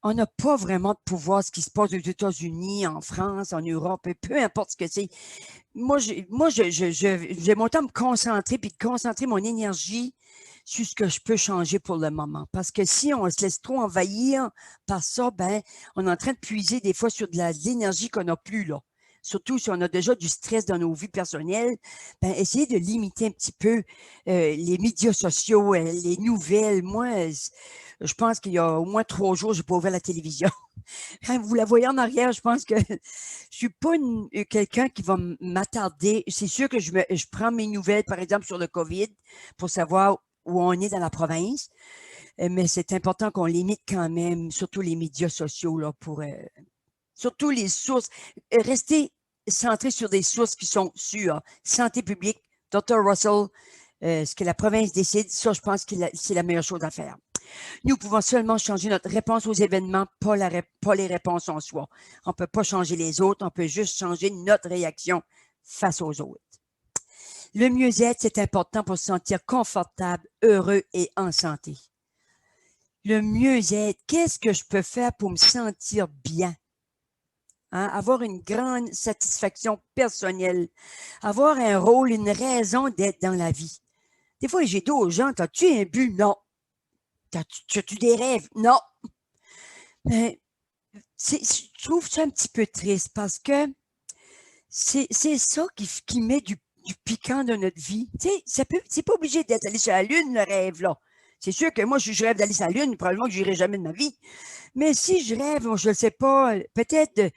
on n'a pas vraiment de pouvoir ce qui se passe aux États-Unis, en France, en Europe, et peu importe ce que c'est. Moi, j'ai mon temps de me concentrer puis de concentrer mon énergie sur ce que je peux changer pour le moment. Parce que si on se laisse trop envahir par ça, ben, on est en train de puiser des fois sur de l'énergie qu'on n'a plus là. Surtout si on a déjà du stress dans nos vies personnelles, ben, essayez de limiter un petit peu les médias sociaux, les nouvelles. Moi, je pense qu'il y a au moins 3 jours, je n'ai pas ouvert la télévision. Quand vous la voyez en arrière, je pense que je suis pas quelqu'un qui va m'attarder. C'est sûr que je prends mes nouvelles, par exemple, sur le COVID pour savoir où on est dans la province, mais c'est important qu'on limite quand même, surtout les médias sociaux, là, pour surtout les sources. Rester centré sur des sources qui sont sûres. Santé publique, Dr. Russell, ce que la province décide, ça, je pense que c'est la meilleure chose à faire. Nous pouvons seulement changer notre réponse aux événements, pas les réponses en soi. On ne peut pas changer les autres, on peut juste changer notre réaction face aux autres. Le mieux-être, c'est important pour se sentir confortable, heureux et en santé. Le mieux-être, qu'est-ce que je peux faire pour me sentir bien? Hein? Avoir une grande satisfaction personnelle, avoir un rôle, une raison d'être dans la vie. Des fois, j'ai dit aux gens, as-tu un but? Non. As-tu des rêves? Non. Mais je trouve ça un petit peu triste parce que c'est ça qui met du piquant dans notre vie. Tu sais, c'est pas obligé d'être allé sur la Lune, le rêve, là. C'est sûr que moi, je rêve d'aller sur la Lune, probablement que je n'irai jamais de ma vie. Mais si je rêve, je ne sais pas, peut-être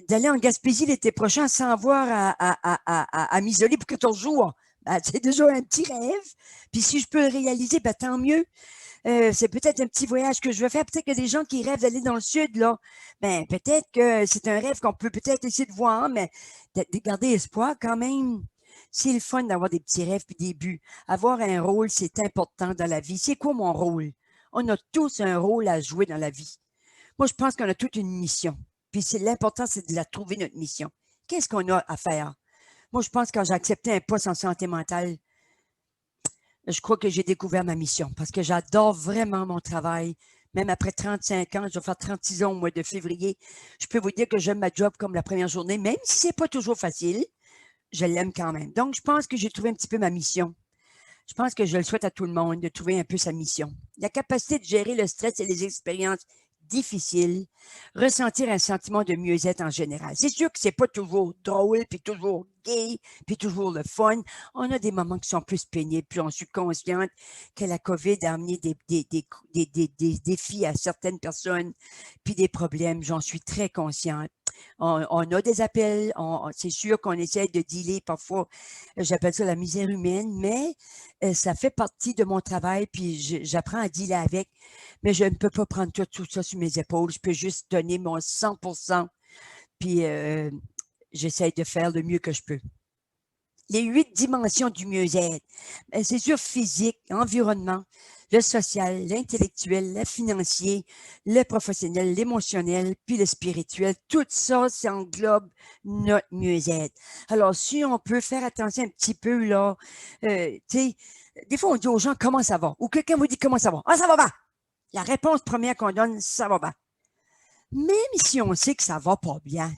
d'aller en Gaspésie l'été prochain sans avoir à m'isoler pour 14 jours, ben, c'est déjà un petit rêve. Puis si je peux le réaliser, ben, tant mieux. C'est peut-être un petit voyage que je veux faire. Peut-être qu'il y a des gens qui rêvent d'aller dans le sud, là. Ben, peut-être que c'est un rêve qu'on peut peut-être essayer de voir, mais de garder espoir quand même. C'est le fun d'avoir des petits rêves puis des buts. Avoir un rôle, c'est important dans la vie. C'est quoi mon rôle? On a tous un rôle à jouer dans la vie. Moi, je pense qu'on a toute une mission. Puis l'important, c'est de la trouver, notre mission. Qu'est-ce qu'on a à faire? Moi, je pense que quand j'ai accepté un poste en santé mentale, je crois que j'ai découvert ma mission parce que j'adore vraiment mon travail. Même après 35 ans, je vais faire 36 ans au mois de février. Je peux vous dire que j'aime ma job comme la première journée, même si c'est pas toujours facile, je l'aime quand même. Donc, je pense que j'ai trouvé un petit peu ma mission. Je pense que je le souhaite à tout le monde de trouver un peu sa mission. La capacité de gérer le stress et les expériences difficiles, ressentir un sentiment de mieux-être en général. C'est sûr que c'est pas toujours drôle, puis toujours gai, puis toujours le fun. On a des moments qui sont plus pénibles, puis on suis consciente que la COVID a amené des défis à certaines personnes, puis des problèmes. J'en suis très consciente. On a des appels, c'est sûr qu'on essaie de dealer parfois, j'appelle ça la misère humaine, mais ça fait partie de mon travail, puis j'apprends à dealer avec, mais je ne peux pas prendre tout ça sur mes épaules. Je peux juste donner mon 100%, puis j'essaie de faire le mieux que je peux. Les 8 dimensions du mieux-être, c'est sûr physique, environnement, le social, l'intellectuel, le financier, le professionnel, l'émotionnel, puis le spirituel. Tout ça, ça englobe notre mieux-être. Alors, si on peut faire attention un petit peu, là, tu sais, des fois, on dit aux gens comment ça va, ou quelqu'un vous dit comment ça va. Ah, ça va bien. La réponse première qu'on donne, ça va bien. Même si on sait que ça va pas bien,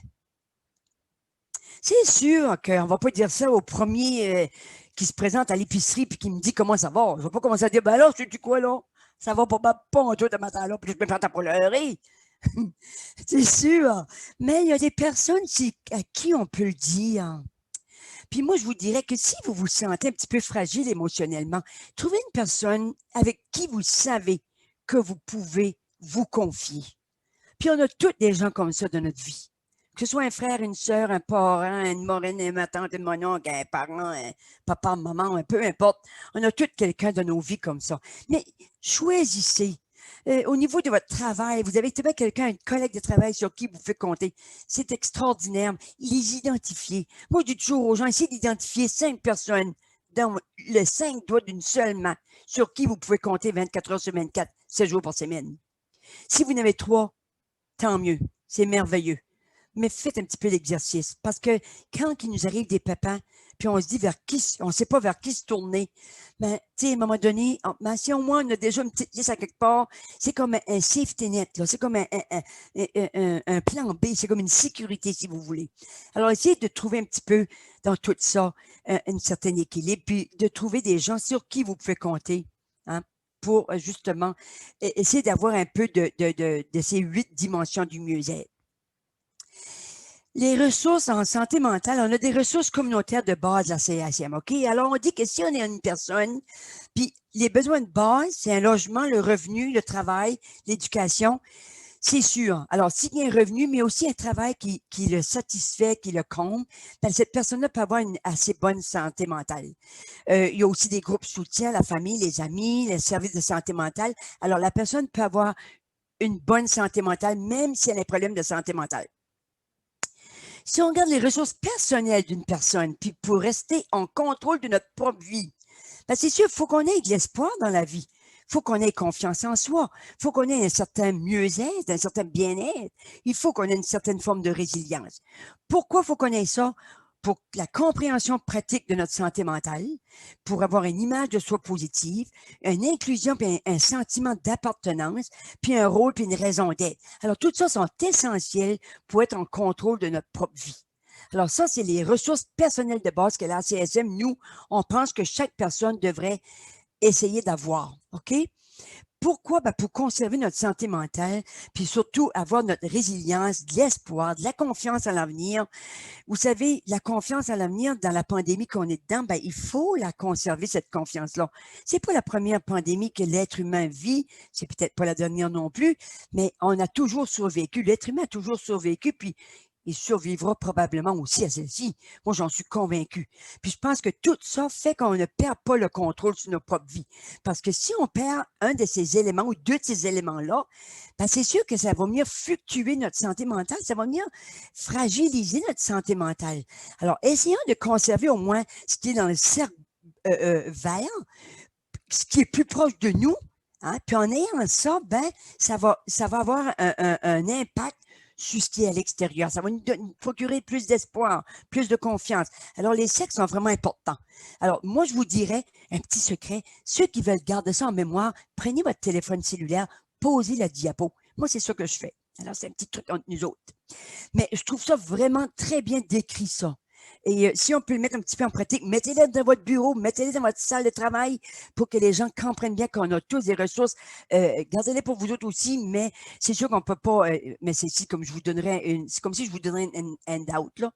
c'est sûr qu'on ne va pas dire ça au premier qui se présente à l'épicerie et qui me dit comment ça va. Je ne vais pas commencer à dire, ben là, sais-tu quoi, là? Ça va pas en tout de matin là, puis je me prends à pleurer. C'est sûr. Mais il y a des personnes à qui on peut le dire. Puis moi, je vous dirais que si vous vous sentez un petit peu fragile émotionnellement, trouvez une personne avec qui vous savez que vous pouvez vous confier. Puis on a tous des gens comme ça dans notre vie. Que ce soit un frère, une sœur, un parent, une marraine, ma tante, mon oncle, un parent, un papa, maman, peu importe. On a tous quelqu'un dans nos vies comme ça. Mais choisissez. Au niveau de votre travail, vous avez peut-être quelqu'un, un collègue de travail sur qui vous faites compter. C'est extraordinaire. Les identifier. Moi, je dis toujours aux gens, essayez d'identifier 5 personnes dans les 5 doigts d'une seule main sur qui vous pouvez compter 24 heures sur 24, 7 jours par semaine. Si vous en avez 3, tant mieux. C'est merveilleux. Mais faites un petit peu l'exercice. Parce que quand il nous arrive des pépins, puis on se dit on ne sait pas vers qui se tourner, ben, tu sais, à un moment donné, si au moins on a déjà une petite liste à quelque part, c'est comme un safety net, là. C'est comme un plan B, c'est comme une sécurité, si vous voulez. Alors, essayez de trouver un petit peu dans tout ça un certain équilibre, puis de trouver des gens sur qui vous pouvez compter, hein, pour justement essayer d'avoir un peu de ces 8 dimensions du mieux-être. Les ressources en santé mentale, on a des ressources communautaires de base à la CACM, OK? Alors, on dit que si on est une personne, puis les besoins de base, c'est un logement, le revenu, le travail, l'éducation, c'est sûr. Alors, s'il y a un revenu, mais aussi un travail qui le satisfait, qui le comble, ben, cette personne-là peut avoir une assez bonne santé mentale. Il y a aussi des groupes soutien, la famille, les amis, les services de santé mentale. Alors, la personne peut avoir une bonne santé mentale, même si elle a un problème de santé mentale. Si on regarde les ressources personnelles d'une personne, puis pour rester en contrôle de notre propre vie, ben c'est sûr, il faut qu'on ait de l'espoir dans la vie. Il faut qu'on ait confiance en soi. Il faut qu'on ait un certain mieux-être, un certain bien-être. Il faut qu'on ait une certaine forme de résilience. Pourquoi il faut qu'on ait ça? Pour la compréhension pratique de notre santé mentale, pour avoir une image de soi positive, une inclusion, puis un sentiment d'appartenance, puis un rôle, puis une raison d'être. Alors, tout ça sont essentiels pour être en contrôle de notre propre vie. Alors, ça, c'est les ressources personnelles de base que la CSM, nous, on pense que chaque personne devrait essayer d'avoir. OK? Pourquoi? Ben, pour conserver notre santé mentale, puis surtout avoir notre résilience, de l'espoir, de la confiance à l'avenir. Vous savez, la confiance à l'avenir dans la pandémie qu'on est dedans, ben, il faut la conserver, cette confiance-là. C'est pas la première pandémie que l'être humain vit, c'est peut-être pas la dernière non plus, mais on a toujours survécu. L'être humain a toujours survécu, puis il survivra probablement aussi à celle-ci. Moi, j'en suis convaincu. Puis je pense que tout ça fait qu'on ne perd pas le contrôle sur nos propres vies. Parce que si on perd un de ces éléments ou deux de ces éléments-là, ben c'est sûr que ça va venir fluctuer notre santé mentale, ça va venir fragiliser notre santé mentale. Alors, essayons de conserver au moins ce qui est dans le cercle vert, ce qui est plus proche de nous, hein, puis en ayant ça, ben, ça va avoir un impact sur ce qui est à l'extérieur. Ça va nous procurer plus d'espoir, plus de confiance. Alors, les sexes sont vraiment importants. Alors, moi, je vous dirais un petit secret. Ceux qui veulent garder ça en mémoire, prenez votre téléphone cellulaire, posez la diapo. Moi, c'est ça que je fais. Alors, c'est un petit truc entre nous autres. Mais je trouve ça vraiment très bien décrit, ça. Et si on peut le mettre un petit peu en pratique, mettez-le dans votre bureau, mettez-le dans votre salle de travail pour que les gens comprennent bien qu'on a tous des ressources. Gardez-les pour vous autres aussi, mais c'est sûr qu'on ne peut pas, mais c'est ici comme je vous donnerais c'est comme si je vous donnerais une handout, là.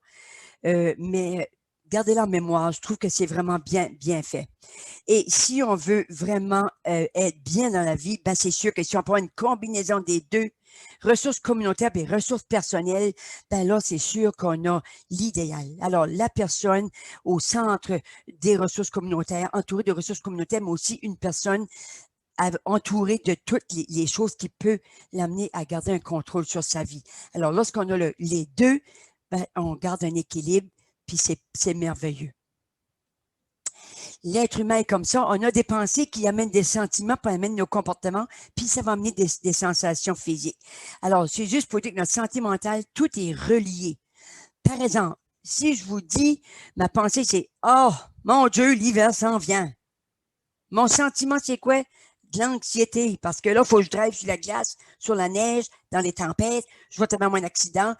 Mais gardez-la en mémoire. Je trouve que c'est vraiment bien, bien fait. Et si on veut vraiment être bien dans la vie, ben c'est sûr que si on prend une combinaison des deux, ressources communautaires et ressources personnelles, ben là, c'est sûr qu'on a l'idéal. Alors, la personne au centre des ressources communautaires, entourée de ressources communautaires, mais aussi une personne entourée de toutes les choses qui peuvent l'amener à garder un contrôle sur sa vie. Alors, lorsqu'on a les deux, ben, on garde un équilibre, puis c'est merveilleux. L'être humain est comme ça. On a des pensées qui amènent des sentiments, puis amènent nos comportements, puis ça va amener des sensations physiques. Alors, c'est juste pour dire que notre santé mentale, tout est relié. Par exemple, si je vous dis, ma pensée, c'est « Oh, mon Dieu, l'hiver s'en vient ». Mon sentiment, c'est quoi? De l'anxiété, parce que là, il faut que je drive sur la glace, sur la neige, dans les tempêtes, je vais tomber un accident.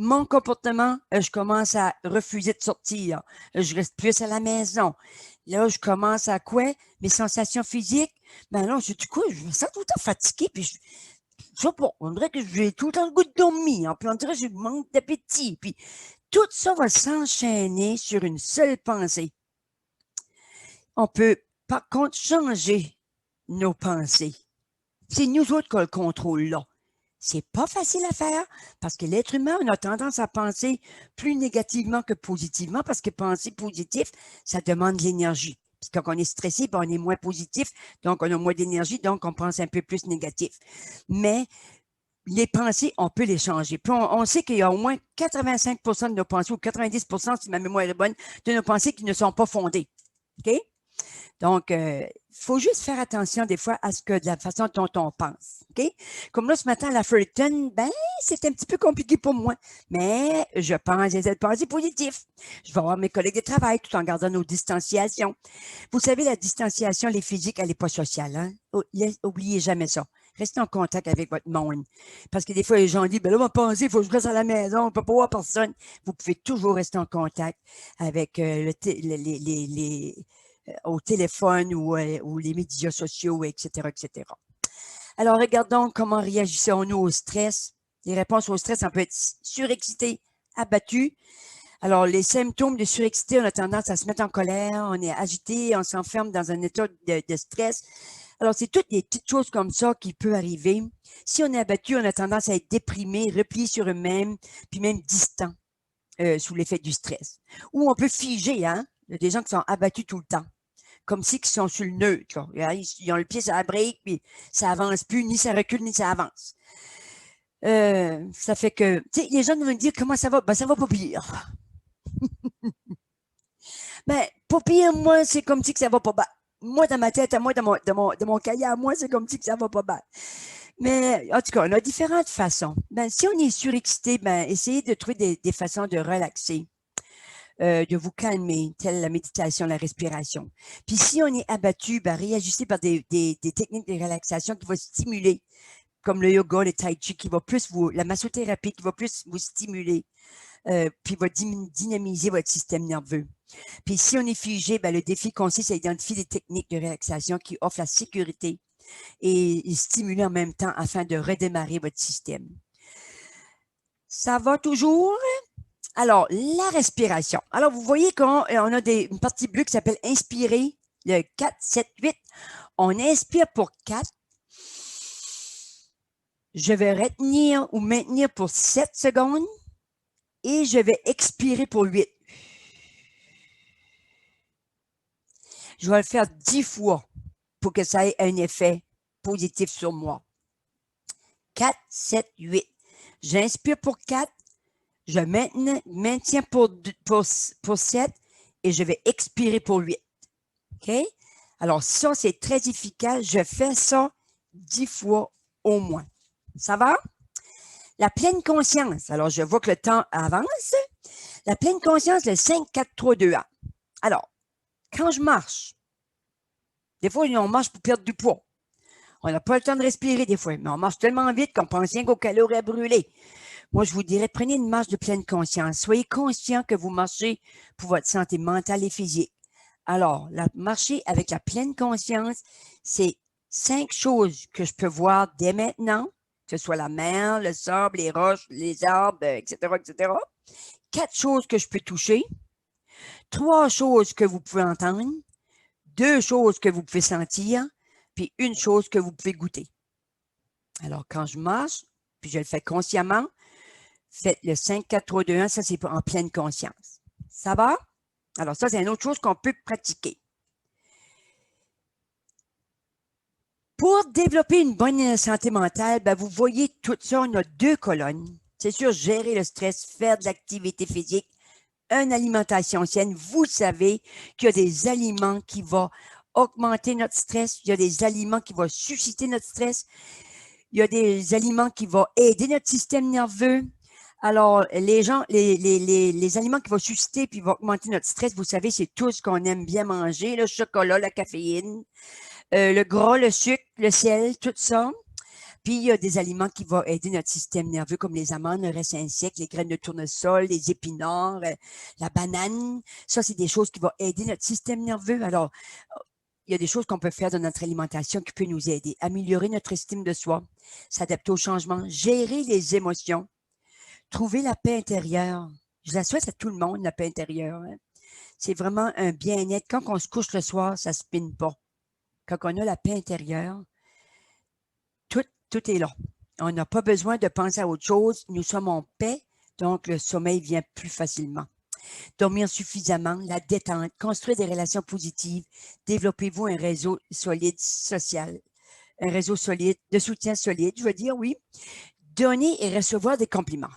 Mon comportement, je commence à refuser de sortir. Je reste plus à la maison. Là, je commence à quoi? Mes sensations physiques. Ben là, du coup, je me sens tout le temps fatigué, puis je sais pas, on dirait que j'ai tout le temps le goût de dormir, puis on dirait que je manque d'appétit, puis tout ça va s'enchaîner sur une seule pensée. On peut, par contre, changer nos pensées. C'est nous autres qui avons le contrôle là. C'est pas facile à faire parce que l'être humain, on a tendance à penser plus négativement que positivement parce que penser positif, ça demande de l'énergie. Puis quand on est stressé, ben on est moins positif, donc on a moins d'énergie, donc on pense un peu plus négatif. Mais les pensées, on peut les changer. Puis on sait qu'il y a au moins 85 de nos pensées, ou 90 si ma mémoire est bonne, de nos pensées qui ne sont pas fondées. OK? Donc, il faut juste faire attention des fois à de la façon dont on pense. OK? Comme là, ce matin, à la Fullerton, ben, c'est un petit peu compliqué pour moi. Mais je pense, j'essaie de penser positif. Je vais voir mes collègues de travail tout en gardant nos distanciations. Vous savez, la distanciation, les physiques, elle n'est pas sociale. Hein? Oubliez jamais ça. Restez en contact avec votre monde. Parce que des fois, les gens disent, ben là, on va penser, il faut que je reste à la maison, on ne peut pas voir personne. Vous pouvez toujours rester en contact avec au téléphone ou les médias sociaux, etc., etc. Alors, regardons comment réagissons-nous au stress. Les réponses au stress, on peut être surexcité, abattu. Alors, les symptômes de surexcité, on a tendance à se mettre en colère, on est agité, on s'enferme dans un état de stress. Alors, c'est toutes des petites choses comme ça qui peuvent arriver. Si on est abattu, on a tendance à être déprimé, replié sur eux-mêmes, puis même distant sous l'effet du stress. Ou on peut figer, hein? Il y a des gens qui sont abattus tout le temps, comme si ils sont sur le neutre. Ils ont le pied sur la brique, puis ça avance plus, ni ça recule, ni ça avance. Ça fait que, tu sais, les gens vont me dire comment ça va? Ben, ça va pas pire. Ben, pas pire, moi, c'est comme si que ça va pas bien. Moi, dans ma tête, à moi, de mon cahier à moi, c'est comme si que ça va pas bien. Mais, en tout cas, on a différentes façons. Ben, si on est surexcité, ben, essayez de trouver des façons de relaxer. De vous calmer, telle la méditation, la respiration. Puis si on est abattu, ben, réagissez par des techniques de relaxation qui vont stimuler, comme le yoga, le tai chi, qui va plus la massothérapie, qui va plus vous stimuler, puis va dynamiser votre système nerveux. Puis si on est figé, ben, le défi consiste à identifier des techniques de relaxation qui offrent la sécurité, et stimuler en même temps afin de redémarrer votre système. Ça va toujours? Alors, la respiration. Alors, vous voyez qu'on a une partie bleue qui s'appelle inspirer, le 4, 7, 8. On inspire pour 4. Je vais retenir ou maintenir pour 7 secondes et je vais expirer pour 8. Je vais le faire 10 fois pour que ça ait un effet positif sur moi. 4, 7, 8. J'inspire pour 4, je maintiens pour 7 et je vais expirer pour 8. OK? Alors, ça, c'est très efficace. Je fais ça 10 fois au moins. Ça va? La pleine conscience. Alors, je vois que le temps avance. La pleine conscience, le 5, 4, 3, 2, 1. Alors, quand je marche, des fois, on marche pour perdre du poids. On n'a pas le temps de respirer des fois, mais on marche tellement vite qu'on pense rien qu'aux calories à brûler. Moi, je vous dirais, prenez une marche de pleine conscience. Soyez conscient que vous marchez pour votre santé mentale et physique. Alors, marcher avec la pleine conscience, c'est 5 choses que je peux voir dès maintenant, que ce soit la mer, le sable, les roches, les arbres, etc., etc. 4 choses que je peux toucher. 3 choses que vous pouvez entendre. 2 choses que vous pouvez sentir. Puis une chose que vous pouvez goûter. Alors, quand je marche, puis je le fais consciemment, faites le 5, 4, 3, 2, 1, ça c'est en pleine conscience. Ça va? Alors, ça, c'est une autre chose qu'on peut pratiquer. Pour développer une bonne santé mentale, ben, vous voyez tout ça, on a 2 colonnes. C'est sûr, gérer le stress, faire de l'activité physique, une alimentation saine. Vous savez qu'il y a des aliments qui vont augmenter notre stress, il y a des aliments qui vont susciter notre stress, il y a des aliments qui vont aider notre système nerveux. Alors, les aliments qui vont susciter puis vont augmenter notre stress, vous savez, c'est tout ce qu'on aime bien manger, le chocolat, la caféine, le gras, le sucre, le sel, tout ça. Puis, il y a des aliments qui vont aider notre système nerveux, comme les amandes, le raisin sec, les graines de tournesol, les épinards, la banane. Ça, c'est des choses qui vont aider notre système nerveux. Alors, il y a des choses qu'on peut faire dans notre alimentation qui peuvent nous aider. Améliorer notre estime de soi, s'adapter aux changements, gérer les émotions, trouver la paix intérieure. Je la souhaite à tout le monde, la paix intérieure. Hein. C'est vraiment un bien-être. Quand on se couche le soir, ça ne spinne pas. Quand on a la paix intérieure, tout est là. On n'a pas besoin de penser à autre chose. Nous sommes en paix, donc le sommeil vient plus facilement. Dormir suffisamment, la détente, construire des relations positives, développez-vous un réseau solide social, un réseau solide, de soutien solide, je veux dire, oui. Donner et recevoir des compliments.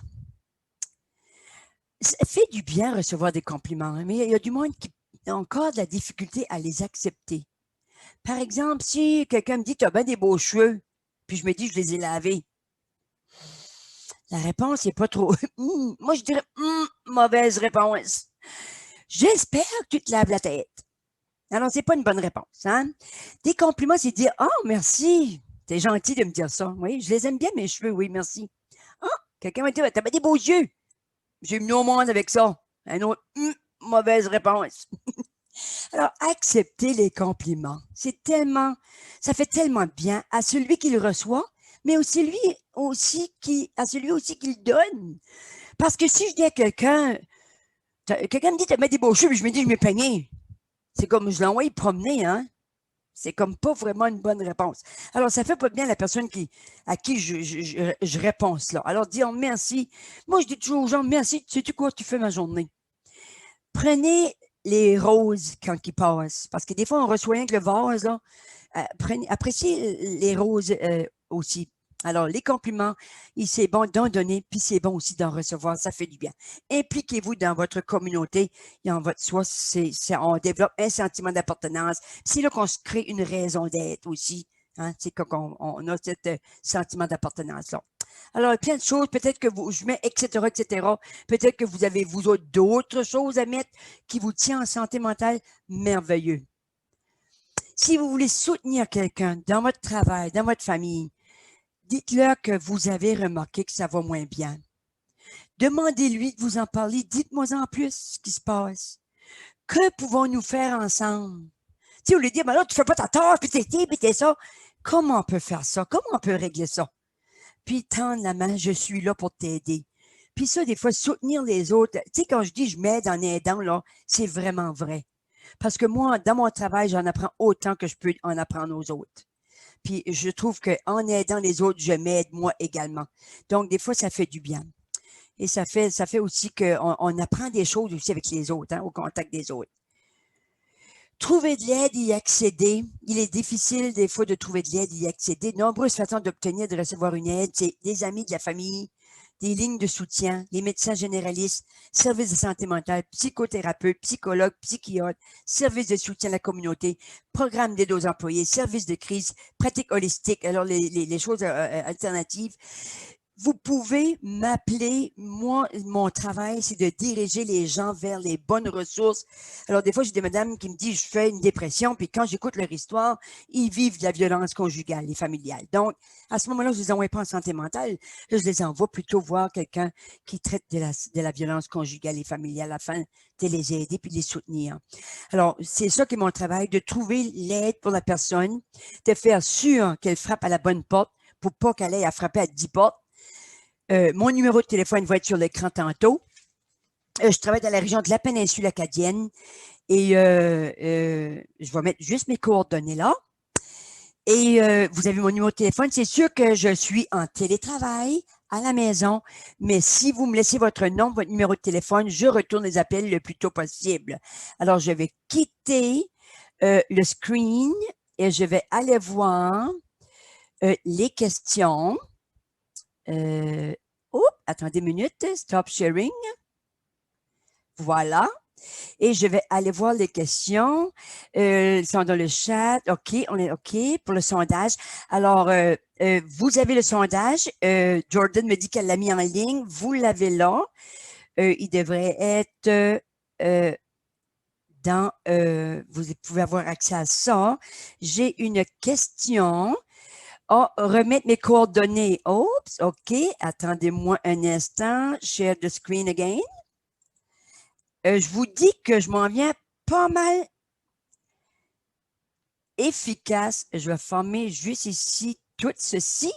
Ça fait du bien recevoir des compliments, mais il y a du monde qui a encore de la difficulté à les accepter. Par exemple, si quelqu'un me dit « tu as bien des beaux cheveux », puis je me dis « je les ai lavés », la réponse n'est pas trop. Moi, je dirais mauvaise réponse. J'espère que tu te laves la tête. Alors, c'est pas une bonne réponse. Hein? Des compliments, c'est dire oh, merci. C'est gentil de me dire ça. Oui, je les aime bien, mes cheveux. Oui, merci. Ah, quelqu'un m'a dit t'as pas des beaux yeux. J'ai mis au monde avec ça. Un autre mauvaise réponse. Alors, accepter les compliments. Ça fait tellement bien à celui qui le reçoit, mais aussi à celui aussi qui le donne. Parce que si je dis à quelqu'un me dit, t'as mis des beaux cheveux, puis je me dis, je m'ai peigné. C'est comme, je l'envoie promener, hein. C'est comme pas vraiment une bonne réponse. Alors, ça fait pas bien la personne à qui je réponds cela. Alors, dire merci. Moi, je dis toujours aux gens, merci, sais-tu quoi, tu fais ma journée. Prenez les roses quand ils passent. Parce que des fois, on reçoit rien que le vase, là. Appréciez les roses aussi. Alors, les compliments, c'est bon d'en donner, puis c'est bon aussi d'en recevoir. Ça fait du bien. Impliquez-vous dans votre communauté et en votre soi. On développe un sentiment d'appartenance. C'est là qu'on se crée une raison d'être aussi. Hein? C'est quand on a ce sentiment d'appartenance-là. Alors, plein de choses, peut-être que je mets etc., etc. Peut-être que vous avez, vous autres, d'autres choses à mettre qui vous tient en santé mentale. Merveilleux. Si vous voulez soutenir quelqu'un dans votre travail, dans votre famille, dites-leur que vous avez remarqué que ça va moins bien. Demandez-lui de vous en parler. Dites-moi en plus ce qui se passe. Que pouvons-nous faire ensemble? Tu sais, au lieu de dire, ben là, tu fais pas ta tâche, puis t'es ça. Comment on peut faire ça? Comment on peut régler ça? Puis tendre la main, je suis là pour t'aider. Puis ça, des fois, soutenir les autres. Tu sais, quand je dis je m'aide en aidant, là, c'est vraiment vrai. Parce que moi, dans mon travail, j'en apprends autant que je peux en apprendre aux autres. Puis je trouve qu'en aidant les autres, je m'aide moi également. Donc, des fois, ça fait du bien. Et ça fait aussi qu'on apprend des choses aussi avec les autres, hein, au contact des autres. Trouver de l'aide et y accéder. Il est difficile des fois de trouver de l'aide et y accéder. De nombreuses façons d'obtenir, de recevoir une aide, c'est des amis, de la famille, des lignes de soutien, les médecins généralistes, services de santé mentale, psychothérapeutes, psychologues, psychiatres, services de soutien à la communauté, programmes d'aide aux employés, services de crise, pratiques holistiques, alors les choses alternatives. Vous pouvez m'appeler. Moi, mon travail, c'est de diriger les gens vers les bonnes ressources. Alors, des fois, j'ai des madames qui me disent, je fais une dépression, puis quand j'écoute leur histoire, ils vivent de la violence conjugale et familiale. Donc, à ce moment-là, je ne les envoie pas en santé mentale, je les envoie plutôt voir quelqu'un qui traite de la violence conjugale et familiale afin de les aider puis de les soutenir. Alors, c'est ça qui est mon travail, de trouver l'aide pour la personne, de faire sûr qu'elle frappe à la bonne porte pour pas qu'elle ait à frapper à 10 portes. Mon numéro de téléphone va être sur l'écran tantôt. Je travaille dans la région de la péninsule acadienne et je vais mettre juste mes coordonnées là. Et vous avez mon numéro de téléphone. C'est sûr que je suis en télétravail à la maison, mais si vous me laissez votre nom, votre numéro de téléphone, je retourne les appels le plus tôt possible. Alors, je vais quitter le screen et je vais aller voir les questions. Attendez une minute. Stop sharing. Voilà. Et je vais aller voir les questions. Ils sont dans le chat. OK, on est OK pour le sondage. Alors, vous avez le sondage. Jordan me dit qu'elle l'a mis en ligne. Vous l'avez là. Il devrait être vous pouvez avoir accès à ça. J'ai une question. Remettre mes coordonnées. Oups, OK. Attendez-moi un instant. Share the screen again. Je vous dis que je m'en viens pas mal efficace. Je vais former juste ici tout ceci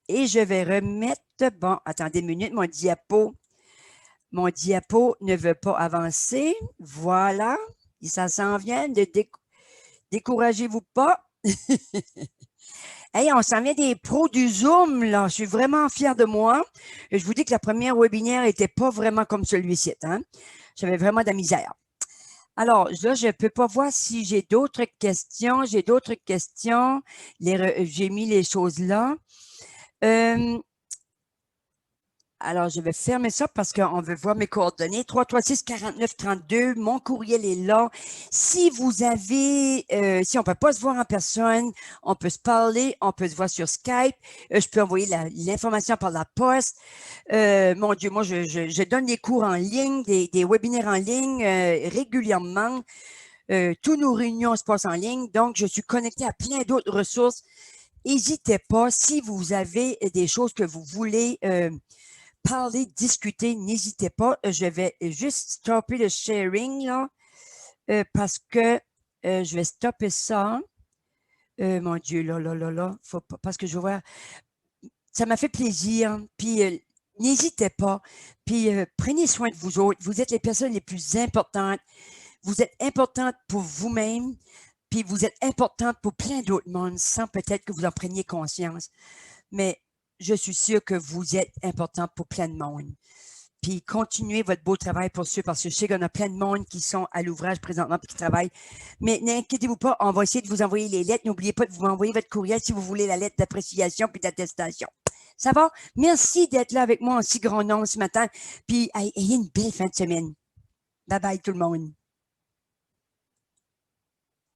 et je vais remettre, bon, attendez une minute, mon diapo ne veut pas avancer. Voilà, et ça s'en vient, découragez-vous pas. Hey, on s'en vient des pros du Zoom, là. Je suis vraiment fière de moi. Je vous dis que la première webinaire n'était pas vraiment comme celui-ci, hein. J'avais vraiment de la misère. Alors, là, je ne peux pas voir si j'ai d'autres questions. J'ai d'autres questions. J'ai mis les choses là. Alors, je vais fermer ça parce qu'on veut voir mes coordonnées. 336-4932, mon courriel est là. Si vous avez, si on ne peut pas se voir en personne, on peut se parler, on peut se voir sur Skype. Je peux envoyer l'information par la poste. Mon Dieu, moi, je donne des cours en ligne, des webinaires en ligne régulièrement. Toutes nos réunions se passent en ligne. Donc, je suis connectée à plein d'autres ressources. N'hésitez pas, si vous avez des choses que vous voulez parler, discuter, n'hésitez pas. Je vais juste stopper le sharing là, parce que je vais stopper ça. Mon Dieu, là, faut pas, parce que je vois, ça m'a fait plaisir. Puis n'hésitez pas. Puis prenez soin de vous autres. Vous êtes les personnes les plus importantes. Vous êtes importantes pour vous-même. Puis vous êtes importantes pour plein d'autres mondes sans peut-être que vous en preniez conscience. Mais je suis sûre que vous êtes important pour plein de monde. Puis continuez votre beau travail pour ceux, parce que je sais qu'on a plein de monde qui sont à l'ouvrage présentement et qui travaillent. Mais n'inquiétez-vous pas, on va essayer de vous envoyer les lettres. N'oubliez pas de vous envoyer votre courriel si vous voulez la lettre d'appréciation puis d'attestation. Ça va? Merci d'être là avec moi en si grand nombre ce matin. Puis ayez une belle fin de semaine. Bye bye tout le monde.